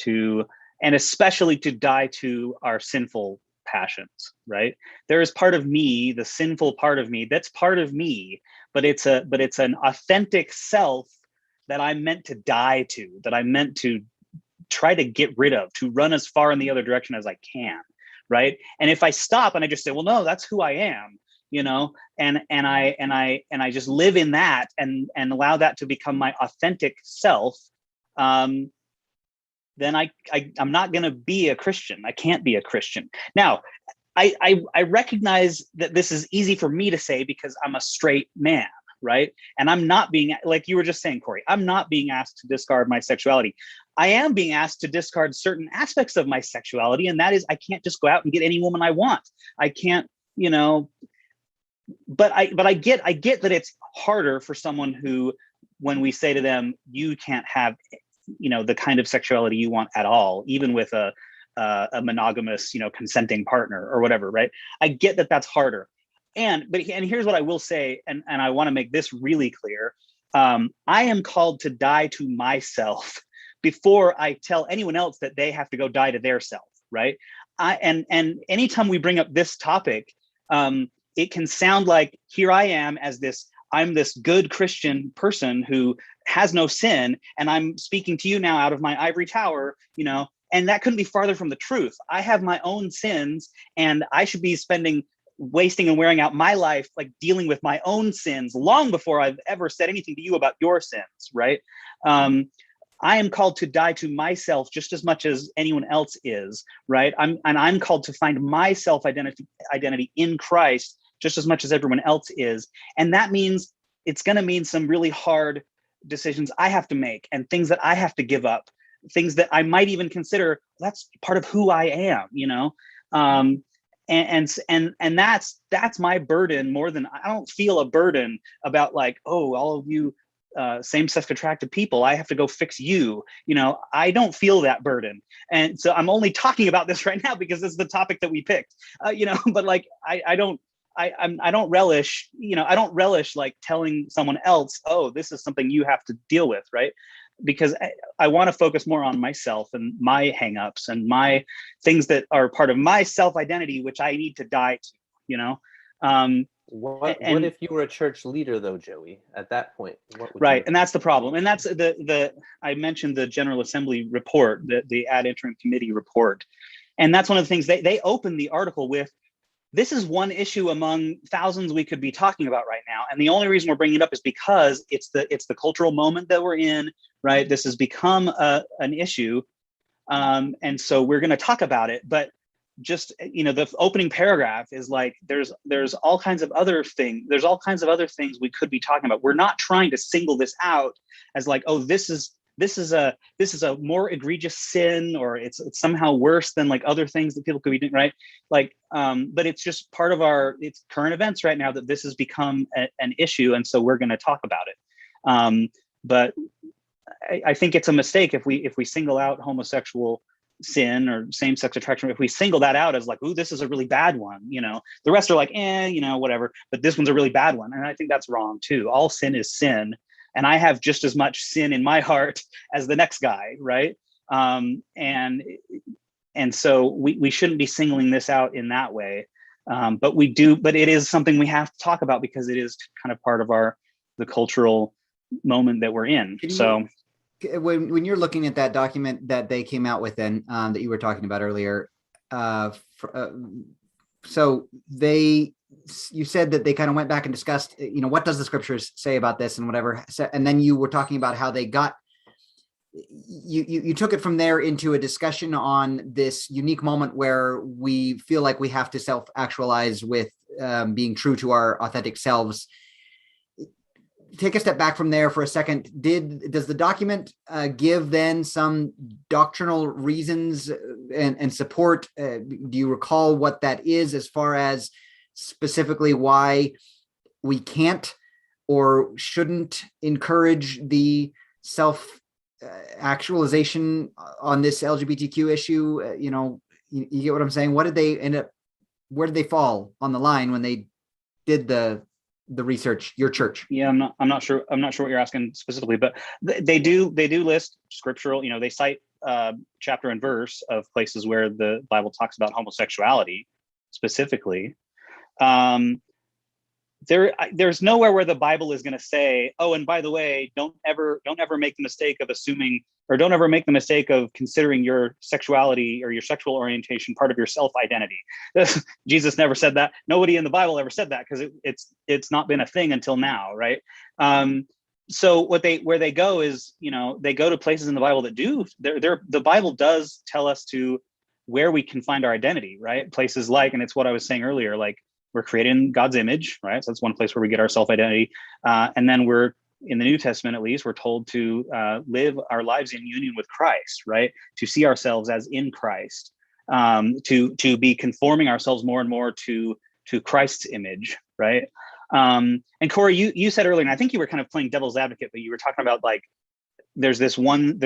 And especially to die to our sinful passions, right? There is part of me, the sinful part of me, that's part of me, but it's an authentic self that I'm meant to die to, that I'm meant to try to get rid of, to run as far in the other direction as I can, right? And if I stop and I just say, well, no, that's who I am, and I just live in that and allow that to become my authentic self, then I'm not going to be a Christian. I can't be a Christian. Now, I recognize that this is easy for me to say because I'm a straight man, right? And I'm not being, like you were just saying, Corey, I'm not being asked to discard my sexuality. I am being asked to discard certain aspects of my sexuality, and that is I can't just go out and get any woman I want. I can't, but I get that it's harder for someone who, when we say to them, you can't have the kind of sexuality you want at all, even with a monogamous, consenting partner or whatever, right? I get that that's harder. And here's what I will say, and I want to make this really clear. I am called to die to myself before I tell anyone else that they have to go die to their self, right? And anytime we bring up this topic, it can sound like here I am I'm this good Christian person who has no sin, and I'm speaking to you now out of my ivory tower, and that couldn't be farther from the truth. I have my own sins, and I should be wasting and wearing out my life like dealing with my own sins long before I've ever said anything to you about your sins, right? I am called to die to myself just as much as anyone else is, right? I'm called to find my self-identity in Christ just as much as everyone else is. And that means it's going to mean some really hard decisions I have to make and things that I have to give up, things that I might even consider that's part of who I am, and that's my burden more than I don't feel a burden about like, oh, all of you same-sex attracted people, I have to go fix you. I don't feel that burden. And so I'm only talking about this right now because this is the topic that we picked, but like, I don't relish, I don't relish like telling someone else, oh, this is something you have to deal with, right? Because I want to focus more on myself and my hangups and my things that are part of my self-identity, which I need to die to, What if you were a church leader though, Joey, at that point? Right. And that's the problem. And that's I mentioned the General Assembly report, the ad interim committee report. And that's one of the things they opened the article with. This is one issue among thousands we could be talking about right now. And the only reason we're bringing it up is because it's the cultural moment that we're in, right? This has become an issue. And so we're going to talk about it. But just, the opening paragraph is like, there's all kinds of other things. There's all kinds of other things we could be talking about. We're not trying to single this out as like, oh, this is a more egregious sin, or it's somehow worse than like other things that people could be doing, right? Like, but it's just part of it's current events right now that this has become an issue, and so we're going to talk about it. But I think it's a mistake if we single out homosexual sin or same-sex attraction. If we single that out as like, ooh, this is a really bad one, the rest are like, whatever, but this one's a really bad one, and I think that's wrong too. All sin is sin. And I have just as much sin in my heart as the next guy, right? And so we shouldn't be singling this out in that way. But it is something we have to talk about because it is kind of part of the cultural moment that we're in. When you're looking at that document that they came out with, then that you were talking about earlier, so you said that they kind of went back and discussed, what does the scriptures say about this and whatever, and then you were talking about how they got. You took it from there into a discussion on this unique moment where we feel like we have to self-actualize with being true to our authentic selves. Take a step back from there for a second. Does the document give then some doctrinal reasons and support? Do you recall what that is as far as specifically why we can't or shouldn't encourage the self-actualization on this LGBTQ issue? You get what I'm saying? What did they end up? Where did they fall on the line when they did the research? Your church? Yeah, I'm not sure what you're asking specifically, but they do list scriptural. They cite chapter and verse of places where the Bible talks about homosexuality specifically. There's nowhere where the Bible is going to say, oh, and by the way, don't ever make the mistake of assuming, or don't ever make the mistake of considering your sexuality or your sexual orientation part of your self-identity. Jesus never said that. Nobody in the Bible ever said that because it's not been a thing until now, right? So where they go is, they go to places in the Bible that do. The Bible does tell us to where we can find our identity, right? Places like, and it's what I was saying earlier, like, we're created in God's image, right? So that's one place where we get our self-identity. And then we're, in the New Testament at least, we're told to live our lives in union with Christ, right? To see ourselves as in Christ, to be conforming ourselves more and more to Christ's image, right? And Corey, you said earlier, and I think you were kind of playing devil's advocate, but you were talking about like, there's this one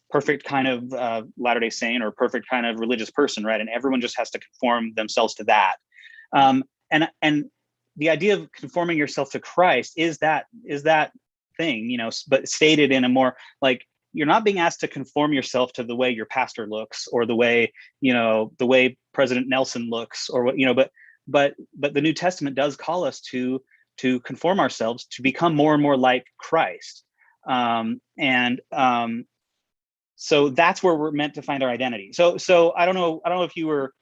perfect kind of Latter-day Saint or perfect kind of religious person, right? And everyone just has to conform themselves to that. And the idea of conforming yourself to Christ is that thing, but stated in a more like, you're not being asked to conform yourself to the way your pastor looks or the way President Nelson looks or what, but the New Testament does call us to conform ourselves to become more and more like Christ. So that's where we're meant to find our identity. So I don't know if you were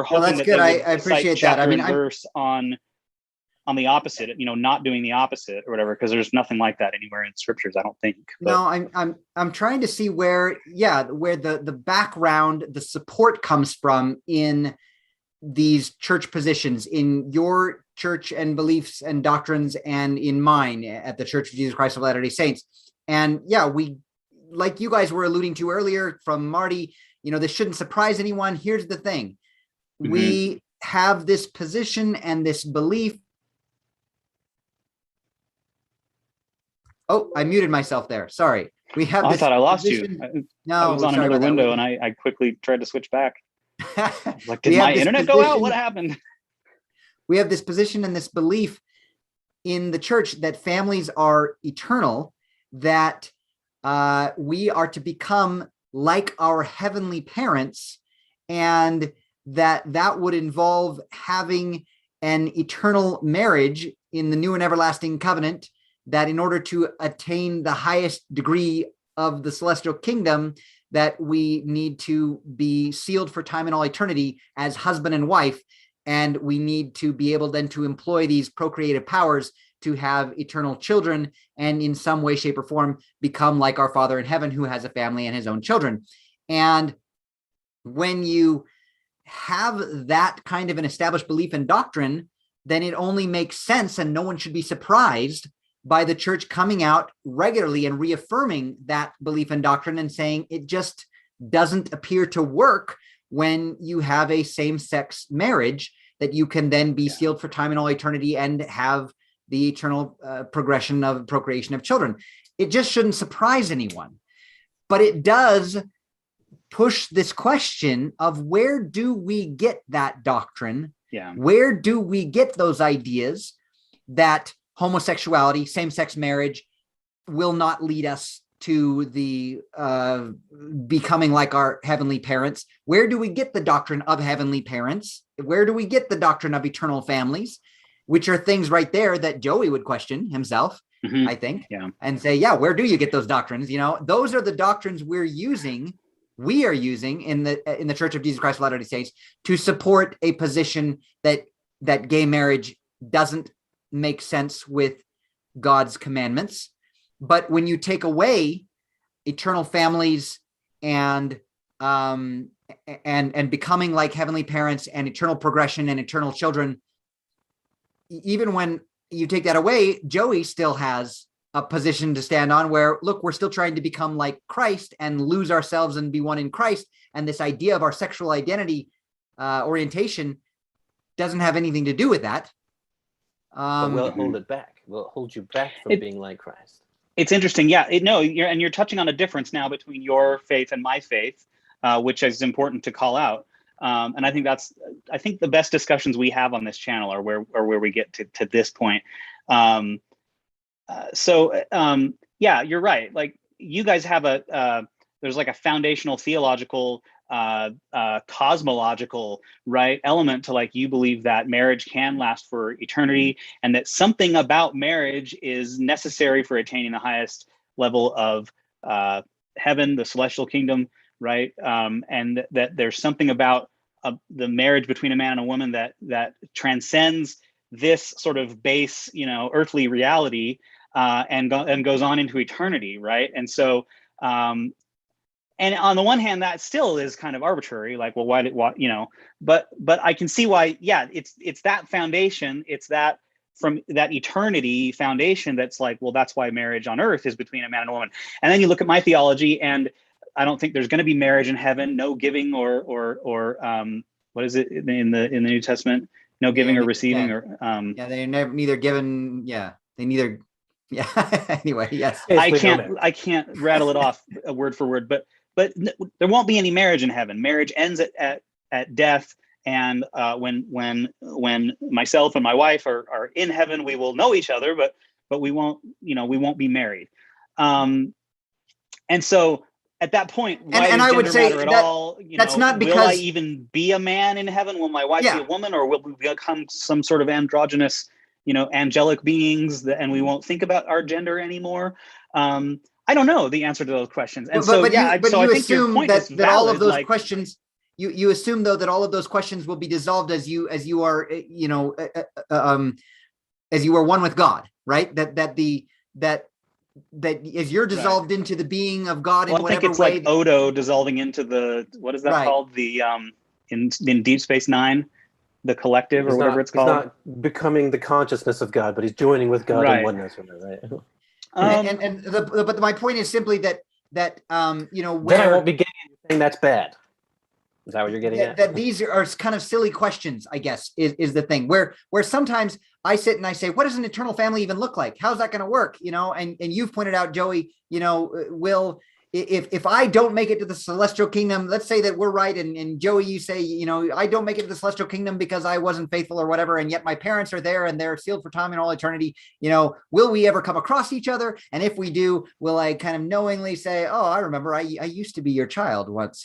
hoping that's good. I appreciate that. I mean, verse on the opposite, not doing the opposite or whatever, because there's nothing like that anywhere in scriptures, I don't think. But. No, I'm trying to see where the background, the support comes from in these church positions, in your church and beliefs and doctrines, and in mine at the Church of Jesus Christ of Latter-day Saints. And we, like you guys were alluding to earlier from Marty, this shouldn't surprise anyone. Here's the thing. Mm-hmm. We have this position and this belief. Oh, I muted myself there. Sorry. We have. I thought I lost position. You. No, I was on another window and I quickly tried to switch back. Like, did my internet go out? What happened? We have this position and this belief in the church that families are eternal, that we are to become like our heavenly parents, and that would involve having an eternal marriage in the new and everlasting covenant, that in order to attain the highest degree of the celestial kingdom, that we need to be sealed for time and all eternity as husband and wife. And we need to be able then to employ these procreative powers to have eternal children, and in some way, shape, or form become like our Father in heaven, who has a family and his own children. And when you have that kind of an established belief and doctrine, then it only makes sense, and no one should be surprised by the church coming out regularly and reaffirming that belief and doctrine and saying it just doesn't appear to work when you have a same-sex marriage, that you can then be sealed for time and all eternity and have the eternal progression of procreation of children. It just shouldn't surprise anyone. But it does push this question of, where do we get that doctrine? Yeah. Where do we get those ideas that homosexuality, same-sex marriage will not lead us to the becoming like our heavenly parents, where do we get the doctrine of heavenly parents? Where do we get the doctrine of eternal families? Which are things right there that Joey would question himself, I think, and say, yeah, where do you get those doctrines? Those are the doctrines we are using in the Church of Jesus Christ of Latter-day Saints to support a position that gay marriage doesn't make sense with God's commandments. But when you take away eternal families and becoming like heavenly parents and eternal progression and eternal children, even when you take that away, Joey still has a position to stand on where, look, we're still trying to become like Christ and lose ourselves and be one in Christ. And this idea of our sexual identity orientation doesn't have anything to do with that. But will it hold it back? Will it hold you back from being like Christ? It's interesting. Yeah, you're touching on a difference now between your faith and my faith, which is important to call out. And I think the best discussions we have on this channel are where we get to this point. Yeah, you're right. Like, you guys have there's like a foundational theological, cosmological, right, element to, like, you believe that marriage can last for eternity and that something about marriage is necessary for attaining the highest level of heaven, the celestial kingdom, right? And that there's something about the marriage between a man and a woman that transcends this sort of base, earthly reality, and goes on into eternity, right? And so, and on the one hand, that still is kind of arbitrary, like, well, but I can see why, yeah, it's that foundation, it's that from that eternity foundation that's like, well, that's why marriage on earth is between a man and a woman. And then you look at my theology, and I don't think there's going to be marriage in heaven, no giving or what is it in the New Testament? No giving or receiving, or they're neither given. Yeah, they neither. Yeah. Anyway, yes. I can't rattle it off word for word, but there won't be any marriage in heaven. Marriage ends at death, and when myself and my wife are in heaven, we will know each other, but we won't be married. And so at that point, why does gender matter at all? That's not because, will I even be a man in heaven? Will my wife be a woman, or will we become some sort of androgynous, angelic beings and we won't think about our gender anymore? I don't know the answer to those questions. And I think your point is valid, that all of those questions, you assume though that all of those questions will be dissolved as you are one with God, right? That as you're dissolved into the being of God in whatever way. I think it's like Odo dissolving into the, what is that called? The in Deep Space Nine, the collective, or whatever it's called. He's not becoming the consciousness of God, but he's joining with God in oneness, right? But my point is simply that then I won't be gay, and you're saying that's bad. Is that what you're getting at? That these are kind of silly questions, I guess, is the thing where sometimes I sit and I say, what does an eternal family even look like? How's that going to work? And you've pointed out, Joey, if I don't make it to the celestial kingdom, let's say that we're right. And Joey, you say, I don't make it to the celestial kingdom because I wasn't faithful or whatever. And yet my parents are there and they're sealed for time and all eternity. Will we ever come across each other? And if we do, will I kind of knowingly say, oh, I remember I used to be your child once,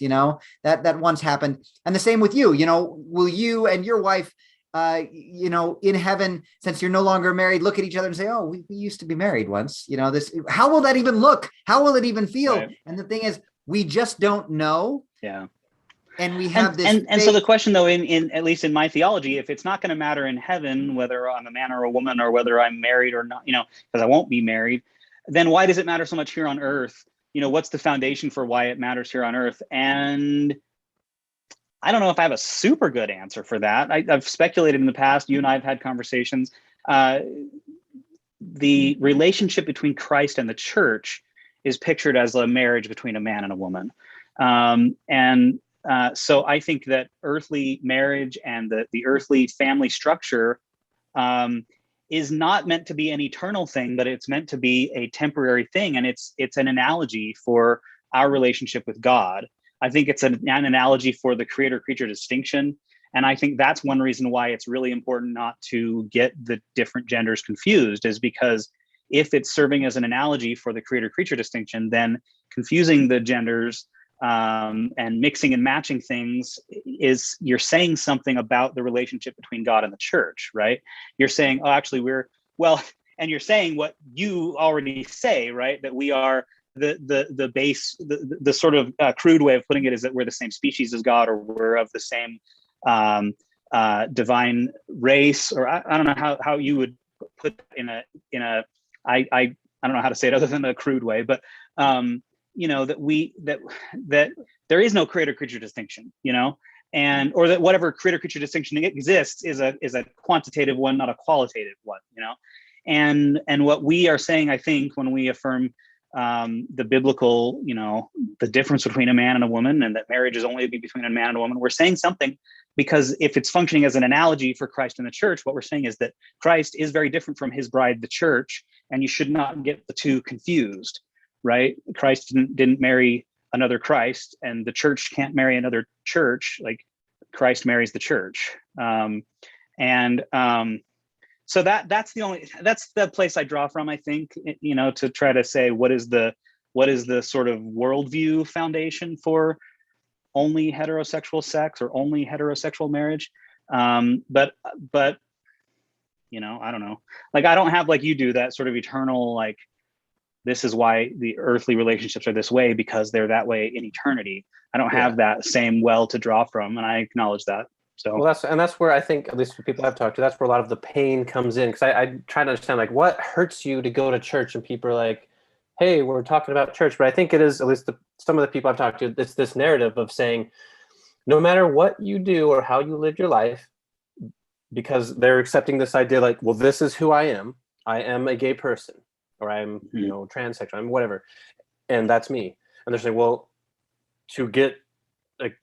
that once happened. And the same with you, will you and your wife, in heaven, since you're no longer married, look at each other and say, oh, we used to be married once, how will that even look? How will it even feel? Right. And the thing is, we just don't know. Yeah. And we have this. And so the question though, in at least in my theology, if it's not going to matter in heaven, whether I'm a man or a woman, or whether I'm married or not, because I won't be married, then why does it matter so much here on earth? What's the foundation for why it matters here on earth? And I don't know if I have a super good answer for that. I've speculated in the past. You and I have had conversations. The relationship between Christ and the church is pictured as a marriage between a man and a woman. So I think that earthly marriage and the earthly family structure is not meant to be an eternal thing, but it's meant to be a temporary thing. And it's an analogy for our relationship with God. I think it's an analogy for the creator-creature distinction. And I think that's one reason why it's really important not to get the different genders confused, is because if it's serving as an analogy for the creator-creature distinction, then confusing the genders and mixing and matching things is, you're saying something about the relationship between God and the church, right? You're saying, oh, actually and you're saying what you already say, right? That we are the base, the sort of crude way of putting it is that we're the same species as God, or we're of the same divine race, or I don't know how you would put in a I don't know how to say it other than a crude way, but that there is no creator-creature distinction, and or that whatever creator-creature distinction exists is a quantitative one, not a qualitative one, and what we are saying, I think, when we affirm the biblical, the difference between a man and a woman, and that marriage is only between a man and a woman, we're saying something, because if it's functioning as an analogy for Christ and the church, what we're saying is that Christ is very different from his bride, the church, and you should not get the two confused, right? Christ didn't marry another Christ, and the church can't marry another church. Like, Christ marries the church. So that's the place I draw from, I think, to try to say what is the sort of worldview foundation for only heterosexual sex or only heterosexual marriage. But I don't know. Like, I don't have, like you do, that sort of eternal, like, this is why the earthly relationships are this way because they're that way in eternity. I don't have that same well to draw from, and I acknowledge that. So, well, that's where I think, at least for people I've talked to, that's where a lot of the pain comes in. Because I try to understand, like, what hurts you to go to church, and people are like, hey, we're talking about church. But I think it is, at least some of the people I've talked to, it's this narrative of saying, no matter what you do or how you live your life, because they're accepting this idea, like, well, this is who I am. I am a gay person, or I'm, transsexual, I'm whatever, and that's me. And they're saying, well, to get, like,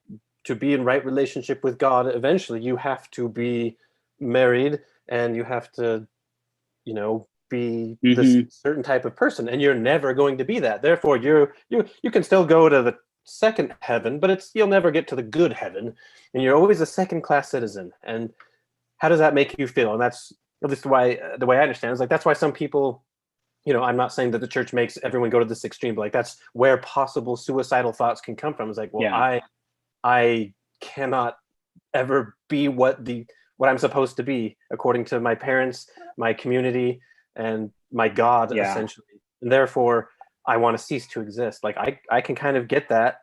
to be in right relationship with God, eventually you have to be married, and you have to, be this certain type of person, and you're never going to be that. Therefore, you can still go to the second heaven, but you'll never get to the good heaven, and you're always a second-class citizen. And how does that make you feel? And that's at least the way I understand it, is like, that's why some people, I'm not saying that the church makes everyone go to this extreme, but like, that's where possible suicidal thoughts can come from. It's like, well, I cannot ever be what I'm supposed to be according to my parents, my community, and my God, essentially. And therefore, I want to cease to exist. Like, I can kind of get that,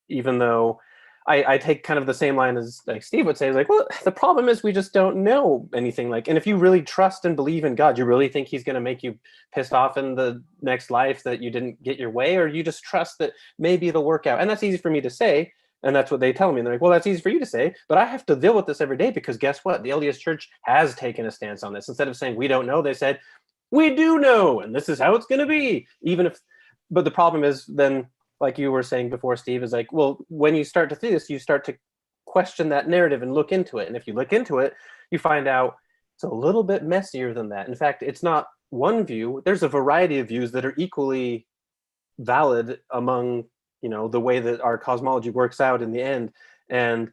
even though I take kind of the same line as, like, Steve would say, is like, well, the problem is we just don't know anything. Like, and if you really trust and believe in God, you really think he's going to make you pissed off in the next life that you didn't get your way, or you just trust that maybe it'll work out? And that's easy for me to say. And that's what they tell me. And they're like, well, that's easy for you to say, but I have to deal with this every day, because guess what? The LDS Church has taken a stance on this. Instead of saying we don't know, they said, we do know, and this is how it's going to be. But the problem is then, like you were saying before, Steve, is like, well, when you start to see this, you start to question that narrative and look into it. And if you look into it, you find out it's a little bit messier than that. In fact, it's not one view. There's a variety of views that are equally valid among, the way that our cosmology works out in the end. And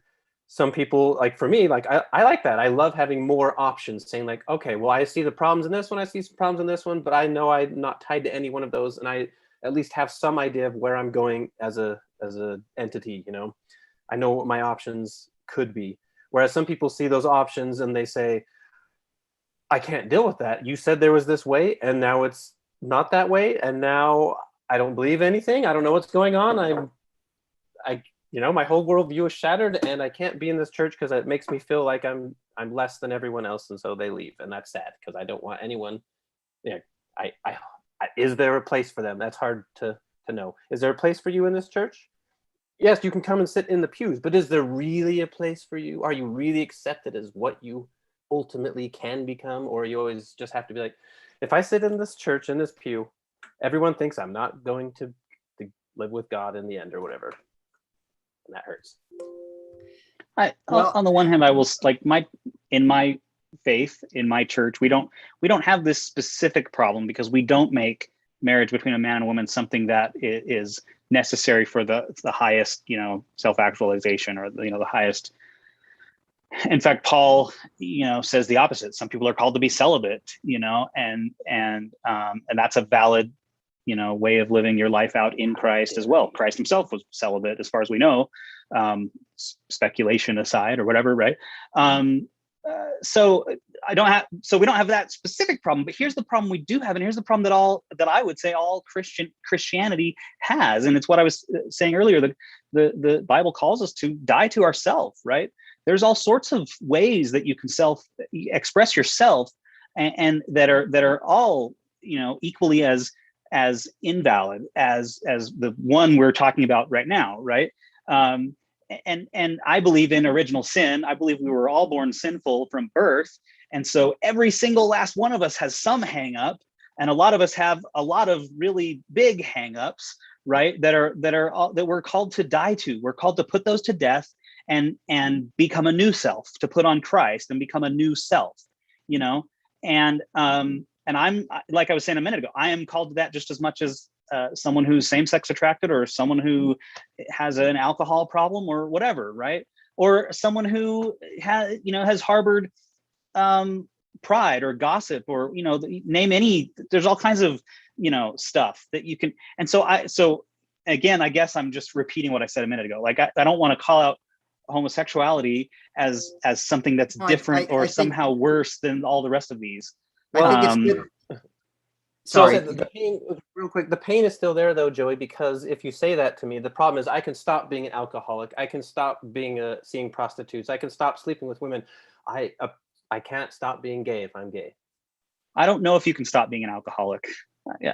some people, like for me, like I like that. I love having more options, saying like, okay, well, I see the problems in this one, I see some problems in this one, but I know I'm not tied to any one of those, and I at least have some idea of where I'm going as a entity. I know what my options could be. Whereas some people see those options and they say, I can't deal with that. You said there was this way, and now it's not that way, and now I don't believe anything. I don't know what's going on. My whole worldview is shattered, and I can't be in this church because it makes me feel like I'm less than everyone else, and so they leave, and that's sad because I don't want anyone. Yeah, is there a place for them? That's hard to know. Is there a place for you in this church? Yes, you can come and sit in the pews, but is there really a place for you? Are you really accepted as what you ultimately can become, or you always just have to be like, if I sit in this church, in this pew, everyone thinks I'm not going to live with God in the end, or whatever. And that hurts. On the one hand, I will, like, in my faith, in my church, we don't have this specific problem, because we don't make marriage between a man and a woman something that is necessary for the highest, self-actualization, or the highest In fact, Paul, says the opposite. Some people are called to be celibate, and that's a valid, way of living your life out in Christ as well. Christ himself was celibate, as far as we know, speculation aside or whatever, right? So we don't have that specific problem, but here's the problem we do have, and here's the problem that I would say all Christianity has, and it's what I was saying earlier. The Bible calls us to die to ourselves, right? There's all sorts of ways that you can express yourself, and that are all equally as invalid as the one we're talking about right now, right? And I believe in original sin. I believe we were all born sinful from birth, and so every single last one of us has some hang up, and a lot of us have a lot of really big hang ups, right? That we're called to die to. We're called to put those to death and become a new self, to put on Christ and become a new self, and I'm, like I was saying a minute ago, I am called to that just as much as someone who's same-sex attracted, or someone who has an alcohol problem or whatever, right? Or someone who has harbored pride or gossip, or name any. There's all kinds of stuff that you can. And so again, I guess I'm just repeating what I said a minute ago. Like I don't want to call out homosexuality as something that's different or somehow worse than all the rest of these. Well, I think it's good. Sorry, the pain, real quick. The pain is still there, though, Joey. Because if you say that to me, the problem is I can stop being an alcoholic. I can stop seeing prostitutes. I can stop sleeping with women. I can't stop being gay if I'm gay. I don't know if you can stop being an alcoholic.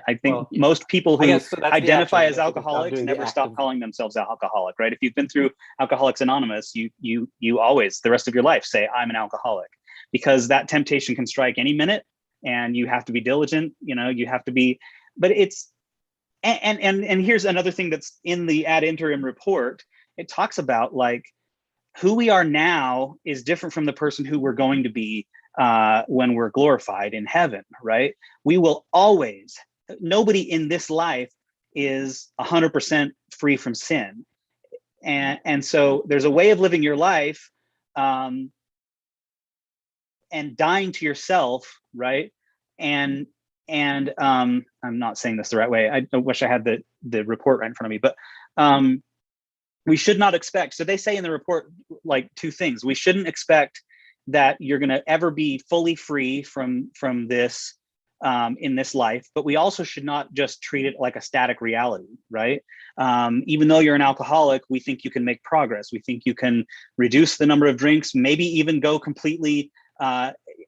I think most people who identify as alcoholics never stop calling themselves alcoholic, right? If you've been through Alcoholics Anonymous, you always, the rest of your life, say, I'm an alcoholic, because that temptation can strike any minute, and you have to be diligent, you have to be, but it's, and here's another thing that's in the ad interim report. It talks about like who we are now is different from the person who we're going to be when we're glorified in heaven, right? We will always, nobody in this life is 100% free from sin. And so there's a way of living your life and dying to yourself, right? And I'm not saying this the right way. I wish I had the report right in front of me, but we should not expect, so they say in the report, like two things. We shouldn't expect that you're going to ever be fully free from this in this life, but we also should not just treat it like a static reality, right? Even though you're an alcoholic, we think you can make progress. We think you can reduce the number of drinks, maybe even go completely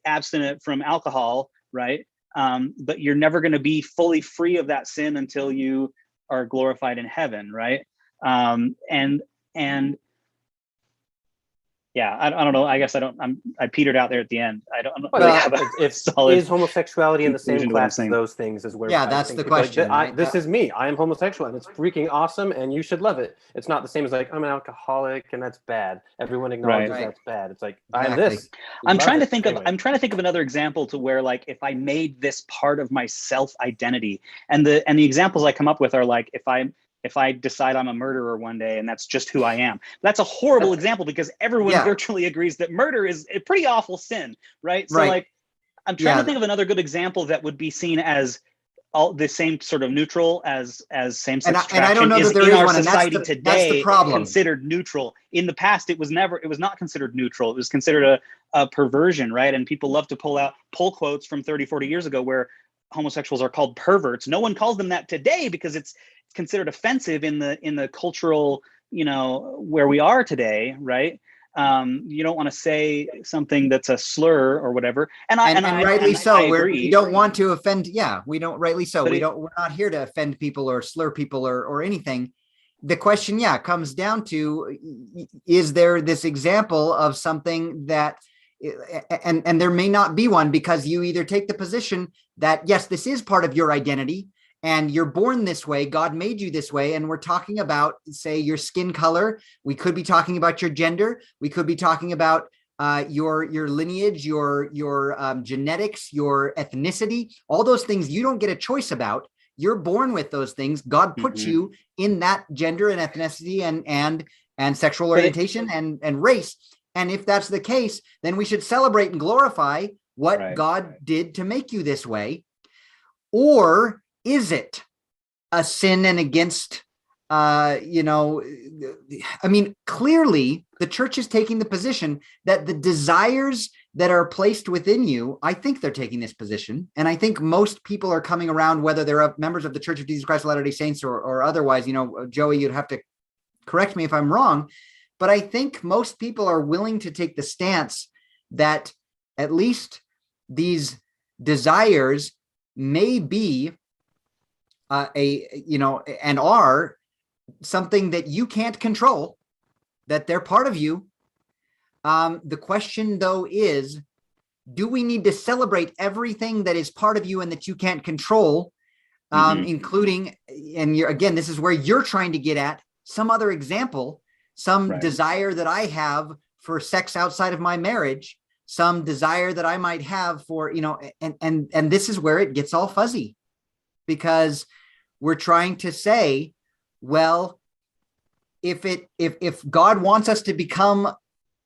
abstinent from alcohol, right? But you're never going to be fully free of that sin until you are glorified in heaven, right? And yeah, I don't know. I guess I petered out there at the end. I don't know. Is homosexuality in the same class as those things? Is where that's the question. This is me. I am homosexual, and it's freaking awesome, and you should love it. It's not the same as like I'm an alcoholic, and that's bad. Everyone acknowledges that's bad. It's like I'm this. I'm trying to think of another example to where, like, if I made this part of my self identity, and the examples I come up with are like if I decide I'm a murderer one day and that's just who I am. That's a horrible example, because everyone virtually agrees that murder is a pretty awful sin, right? So like, I'm trying to think of another good example that would be seen as all the same sort of neutral as same-sex attraction. And I don't know that there is one, society today. That's the problem. Considered neutral. In the past, it was not considered neutral. It was considered a perversion, right? And people love to pull quotes from 30, 40 years ago where homosexuals are called perverts. No one calls them that today because it's considered offensive in the cultural, where we are today, right? You don't want to say something that's a slur or whatever. And rightly so. We don't want to offend. Yeah, we don't. Rightly so. We're not here to offend people or slur people or anything. The question, comes down to: is there this example of something that? And there may not be one, because you either take the position that, yes, this is part of your identity and you're born this way. God made you this way. And we're talking about, say, your skin color. We could be talking about your gender. We could be talking about your lineage, your genetics, your ethnicity, all those things you don't get a choice about. You're born with those things. God puts you in that gender and ethnicity and sexual orientation and race. And if that's the case, then we should celebrate and glorify what Right. God did to make you this way. Or is it a sin and against, I mean, clearly the church is taking the position that the desires that are placed within you, I think they're taking this position. And I think most people are coming around, whether they're members of the Church of Jesus Christ of Latter-day Saints or otherwise. Joey, you'd have to correct me if I'm wrong, but I think most people are willing to take the stance that at least these desires may be and are something that you can't control, that they're part of you. The question, though, is, do we need to celebrate everything that is part of you and that you can't control, including, and again, this is where you're trying to get at, some other example, some desire that I have for sex outside of my marriage, some desire that I might have for, and this is where it gets all fuzzy, because we're trying to say, well, if God wants us to become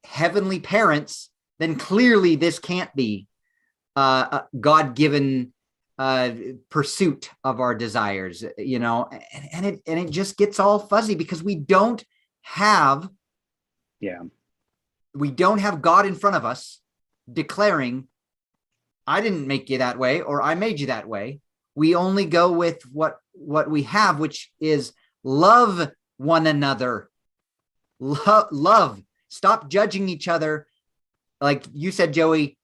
heavenly parents, then clearly this can't be a God-given pursuit of our desires, and it just gets all fuzzy because we don't have God in front of us declaring, I didn't make you that way, or I made you that way. We only go with what we have, which is love one another. Love. Stop judging each other. Like you said, Joey,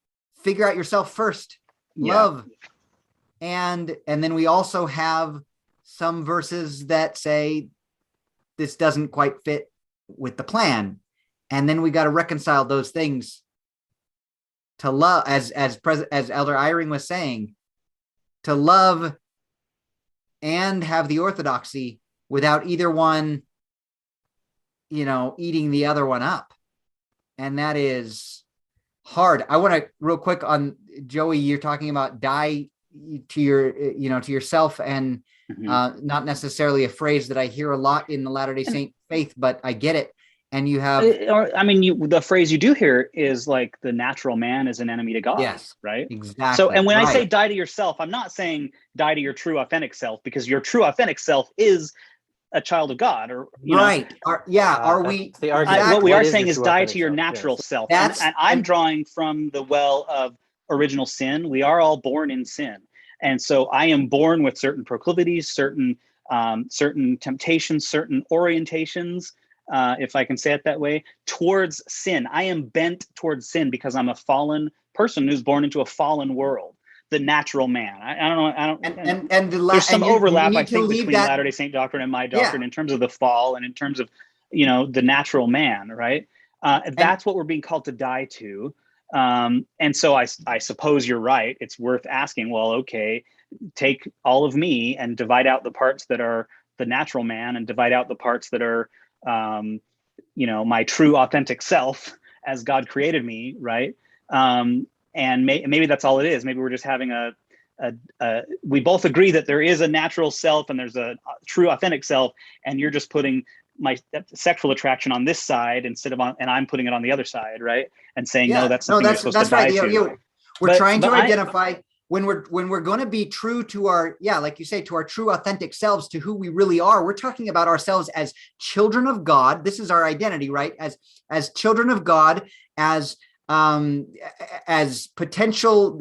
figure out yourself first. Love. And then we also have some verses that say this doesn't quite fit with the plan. And then we got to reconcile those things to love, as Elder Eyring was saying, to love and have the orthodoxy without either one, eating the other one up. And that is hard. I want to real quick on Joey, you're talking about die to your, to yourself, and not necessarily a phrase that I hear a lot in the Latter-day Saint faith, but I get it. And you have, the phrase you do hear is like the natural man is an enemy to God. Yes, right. Exactly. So, and when I say die to yourself, I'm not saying die to your true authentic self, because your true authentic self is a child of God, or right. Are we? What we are saying is die to your natural self. And I'm drawing from the well of original sin. We are all born in sin. And so I am born with certain proclivities, certain temptations, certain orientations, if I can say it that way, towards sin. I am bent towards sin because I'm a fallen person who's born into a fallen world. The natural man. I don't know. There's some overlap, I think, between Latter-day Saint doctrine and my doctrine in terms of the fall and in terms of, the natural man, right? That's what we're being called to die to. And so I suppose you're right. It's worth asking, well, okay, take all of me and divide out the parts that are the natural man and divide out the parts that are, my true authentic self as God created me, right? And maybe that's all it is. Maybe we're just having we both agree that there is a natural self and there's a true authentic self, and you're just putting my sexual attraction on this side and I'm putting it on the other side, right? And saying, no, that's something you're supposed to die to. We're trying to identify when we're going to be true to our, like you say, to our true authentic selves, to who we really are. We're talking about ourselves as children of God. This is our identity, right? As children of God, as potential,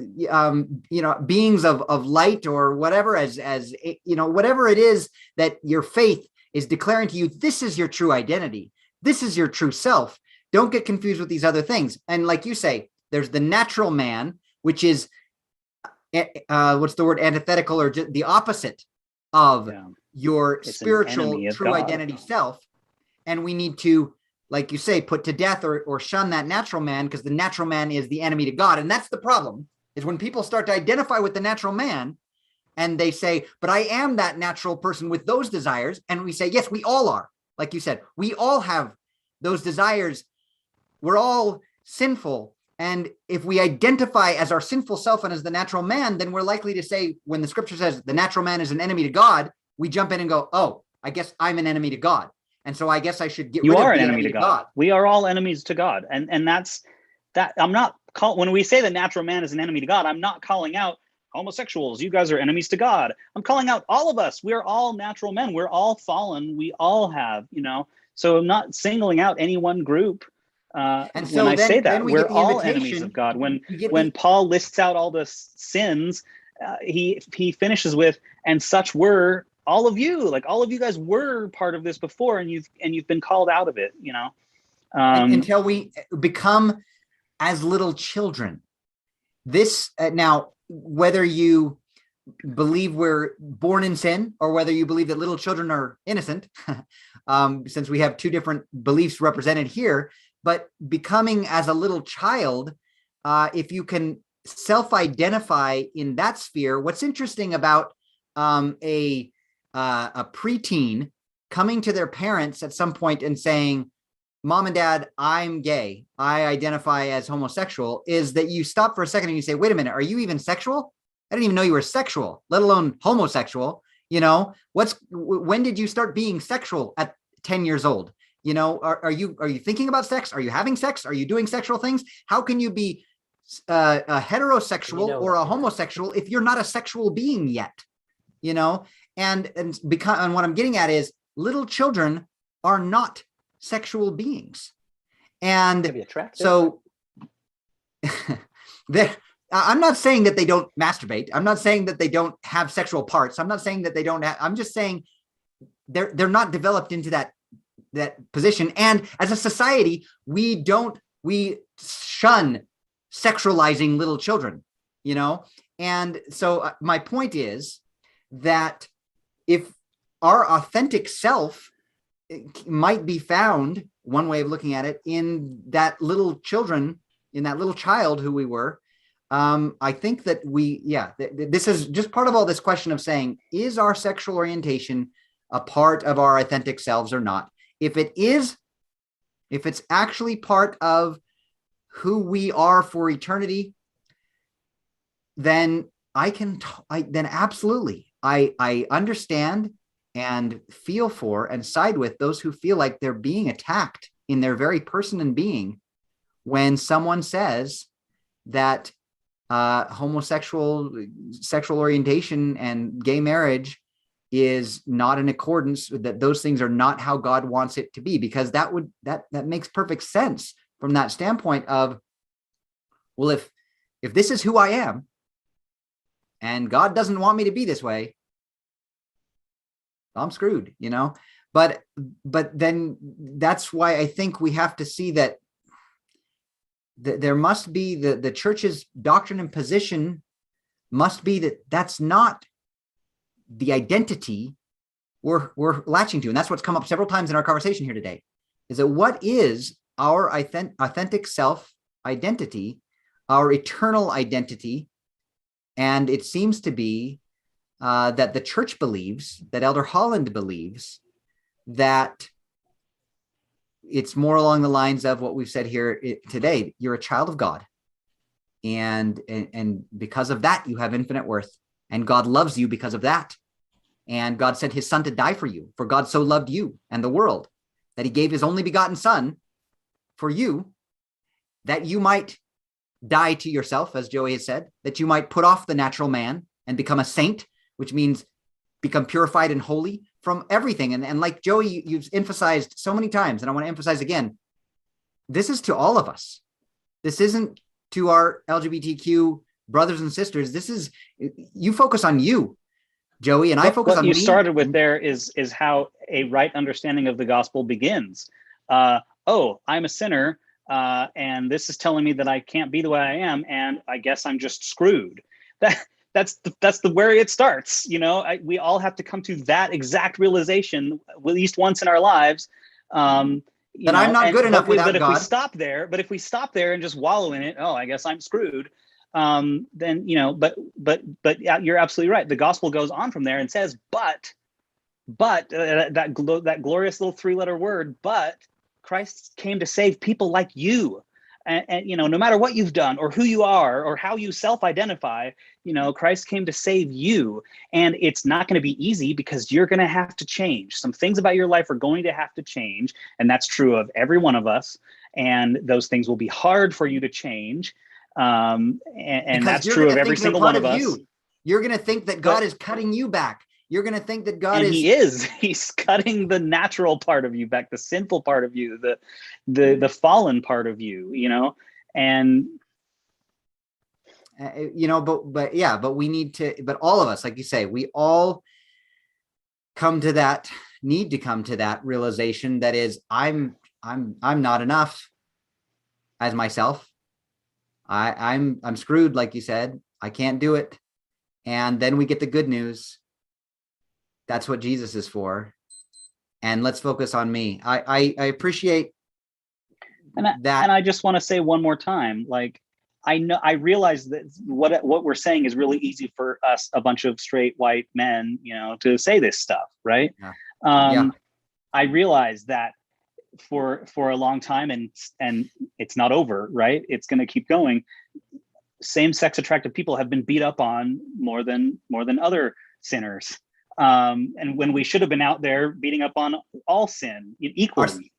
beings of light or whatever, as whatever it is that your faith is declaring to you, this is your true identity. This is your true self. Don't get confused with these other things. And like you say, there's the natural man, which is, what's the word, antithetical, or just the opposite of your spiritual true God. Identity self. And we need to, like you say, put to death or shun that natural man, because the natural man is the enemy to God. And that's the problem, is when people start to identify with the natural man and they say, but I am that natural person with those desires. And we say, yes, we all are. Like you said, we all have those desires. We're all sinful. And if we identify as our sinful self and as the natural man, then we're likely to say, when the scripture says the natural man is an enemy to God, we jump in and go, oh, I guess I'm an enemy to God. And so I guess I should get You rid of are the an enemy to God. We are all enemies to God. And that's that. I'm not when we say the natural man is an enemy to God, I'm not calling out homosexuals. You guys are enemies to God. I'm calling out all of us. We're all natural men. We're all fallen. We all have, so I'm not singling out any one group. And so when I say that, then we we're get the all invitation. enemies of God. When Paul lists out all the sins, he finishes with, and such were all of you. Like all of you guys were part of this before, and you've been called out of it. Until we become as little children. This now, whether you believe we're born in sin or whether you believe that little children are innocent, since we have two different beliefs represented here, but becoming as a little child, if you can self-identify in that sphere, what's interesting about a preteen coming to their parents at some point and saying, Mom and Dad, I'm gay, I identify as homosexual, is that you stop for a second and you say, wait a minute, are you even sexual? I didn't even know you were sexual, let alone homosexual. When did you start being sexual at 10 years old? Are you thinking about sex? Are you having sex? Are you doing sexual things? How can you be a heterosexual or a homosexual if you're not a sexual being yet? And what I'm getting at is little children are not sexual beings. And so I'm not saying that they don't masturbate. I'm not saying that they don't have sexual parts. I'm not saying that they don't have, I'm just saying they're not developed into that position. And as a society, we shun sexualizing little children, And so my point is that if our authentic self might be found, one way of looking at it, in that little child who we were, I think that this is just part of all this question of saying, is our sexual orientation a part of our authentic selves or not? If it is, if it's actually part of who we are for eternity, then then absolutely, I understand and feel for and side with those who feel like they're being attacked in their very person and being when someone says that homosexual sexual orientation and gay marriage is not in accordance, that those things are not how God wants it to be, because that makes perfect sense from that standpoint of, well, if this is who I am and God doesn't want me to be this way, I'm screwed, but then that's why I think we have to see that there must be the church's doctrine and position must be that that's not the identity we're latching to. And that's what's come up several times in our conversation here today, is that what is our authentic self identity, our eternal identity? And it seems to be that the church believes, that Elder Holland believes, that it's more along the lines of what we've said here today. You're a child of God. And because of that, you have infinite worth. And God loves you because of that. And God sent his son to die for you. For God so loved you and the world that he gave his only begotten son for you, that you might die to yourself, as Joey has said, that you might put off the natural man and become a saint, which means become purified and holy from everything. And like Joey, you've emphasized so many times, and I want to emphasize again, this is to all of us. This isn't to our LGBTQ brothers and sisters. This is, you focus on you, Joey, and I focus on me. What you started with there is how a right understanding of the gospel begins. Oh, I'm a sinner, and this is telling me that I can't be the way I am, and I guess I'm just screwed. That's where it starts. We all have to come to that exact realization at least once in our lives. That I'm not good enough without God. But if we stop there and just wallow in it, oh, I guess I'm screwed. Then but yeah, you're absolutely right. The gospel goes on from there and says, but that glorious little 3-letter word, but Christ came to save people like you. And no matter what you've done or who you are or how you self-identify, Christ came to save you, and it's not going to be easy because you're going to have to change. Some things about your life are going to have to change, and that's true of every one of us. And those things will be hard for you to change. And that's true of every single one of us. You're going to think that God is cutting you back. You're going to think that God he's cutting the natural part of you back, the sinful part of you, the fallen part of you, and but we need to, but all of us, like you say, we all need to come to that realization that is, I'm not enough as myself. I'm screwed, like you said. I can't do it. And then we get the good news. That's what Jesus is for. And let's focus on me. I appreciate that. And I just want to say one more time, like, I realize that what we're saying is really easy for us, a bunch of straight white men, to say this stuff, right? Yeah. I realize that for a long time, and it's not over, right? It's going to keep going. Same-sex attracted people have been beat up on more than other sinners, and when we should have been out there beating up on all sin equally,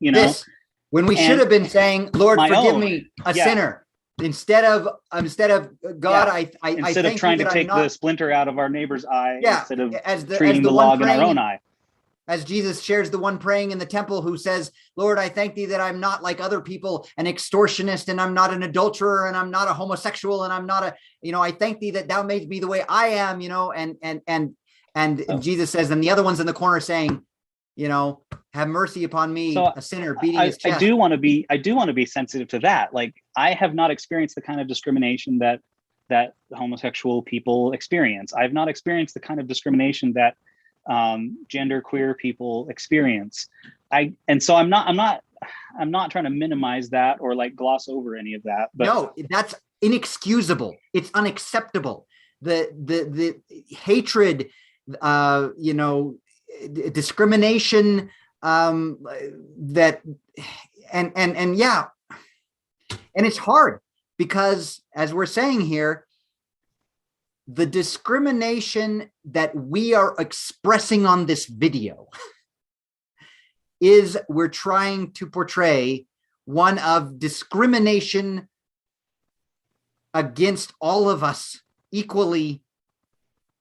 when we should have been saying, "Lord, forgive me, a sinner," instead of God, instead of trying to take the splinter out of our neighbor's eye, instead of treating the one log in our own eye. As Jesus shares the one praying in the temple who says, "Lord, I thank thee that I'm not like other people, an extortionist, and I'm not an adulterer, and I'm not a homosexual, and I'm not I thank thee that thou made me the way I am," and Jesus says, and the other one's in the corner saying, "Have mercy upon me, a sinner," beating his chest. I do want to be sensitive to that. Like, I have not experienced the kind of discrimination that homosexual people experience. I've not experienced the kind of discrimination that gender queer people experience. So I'm not trying to minimize that or like gloss over any of that. But no, that's inexcusable. It's unacceptable. The hatred, discrimination, that and it's hard because, as we're saying here, the discrimination that we are expressing on this video is we're trying to portray one of discrimination against all of us equally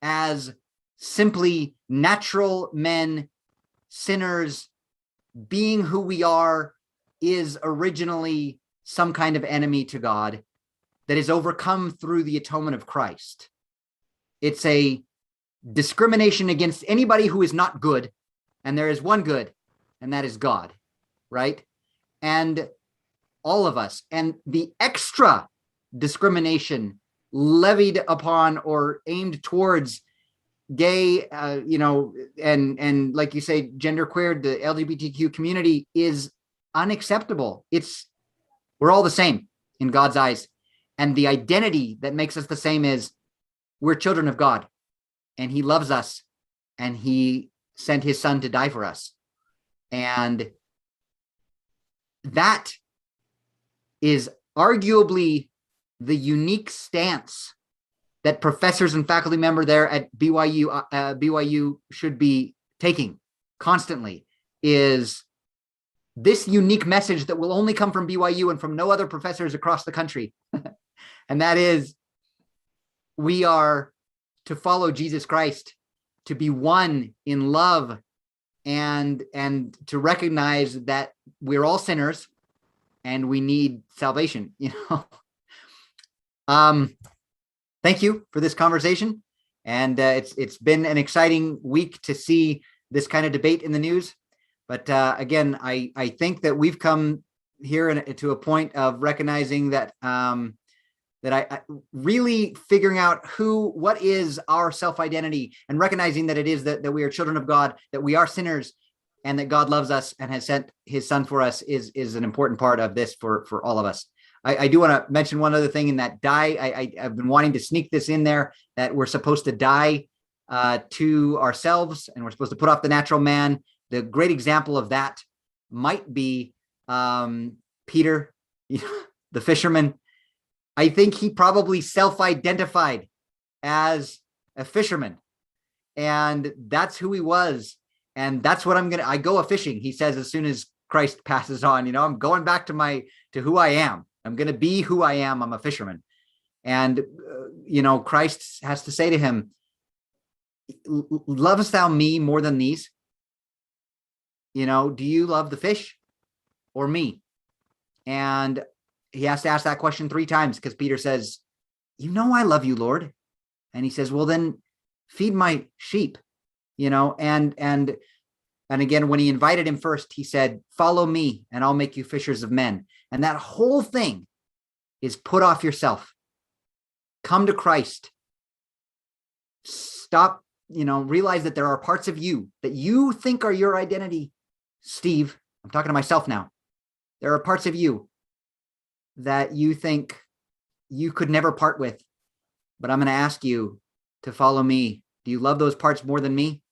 as simply natural men, sinners. Being who we are is originally some kind of enemy to God that is overcome through the atonement of Christ. It's a discrimination against anybody who is not good, and there is one good, and that is God, right? And all of us, and the extra discrimination levied upon or aimed towards gay, and like you say, genderqueer, the LGBTQ community is unacceptable. We're all the same in God's eyes. And the identity that makes us the same is we're children of God, and he loves us, and he sent his son to die for us. And that is arguably the unique stance that professors and faculty member there at BYU should be taking constantly, is this unique message that will only come from BYU and from no other professors across the country. And that is, we are to follow Jesus Christ, to be one in love, and to recognize that we're all sinners and we need salvation. Thank you for this conversation. And it's been an exciting week to see this kind of debate in the news. But again, I think that we've come here to a point of recognizing that that I really figuring out what is our self-identity, and recognizing that it is that we are children of God, that we are sinners, and that God loves us and has sent his son for us is an important part of this for all of us. I do want to mention one other thing in that die. I've been wanting to sneak this in there, that we're supposed to die to ourselves, and we're supposed to put off the natural man. The great example of that might be Peter, the fisherman. I think he probably self-identified as a fisherman. And that's who he was. And that's what I go a fishing, he says, as soon as Christ passes on. I'm going back to who I am. I'm going to be who I am. I'm a fisherman. And, Christ has to say to him, lovest thou me more than these? Do you love the fish or me? And he has to ask that question 3 times, because Peter says, I love you, Lord. And he says, well, then feed my sheep, and again, when he invited him first, he said, follow me and I'll make you fishers of men. And that whole thing is put off yourself. Come to Christ. Stop, realize that there are parts of you that you think are your identity. Steve, I'm talking to myself now. There are parts of you that you think you could never part with, but I'm going to ask you to follow me. Do you love those parts more than me?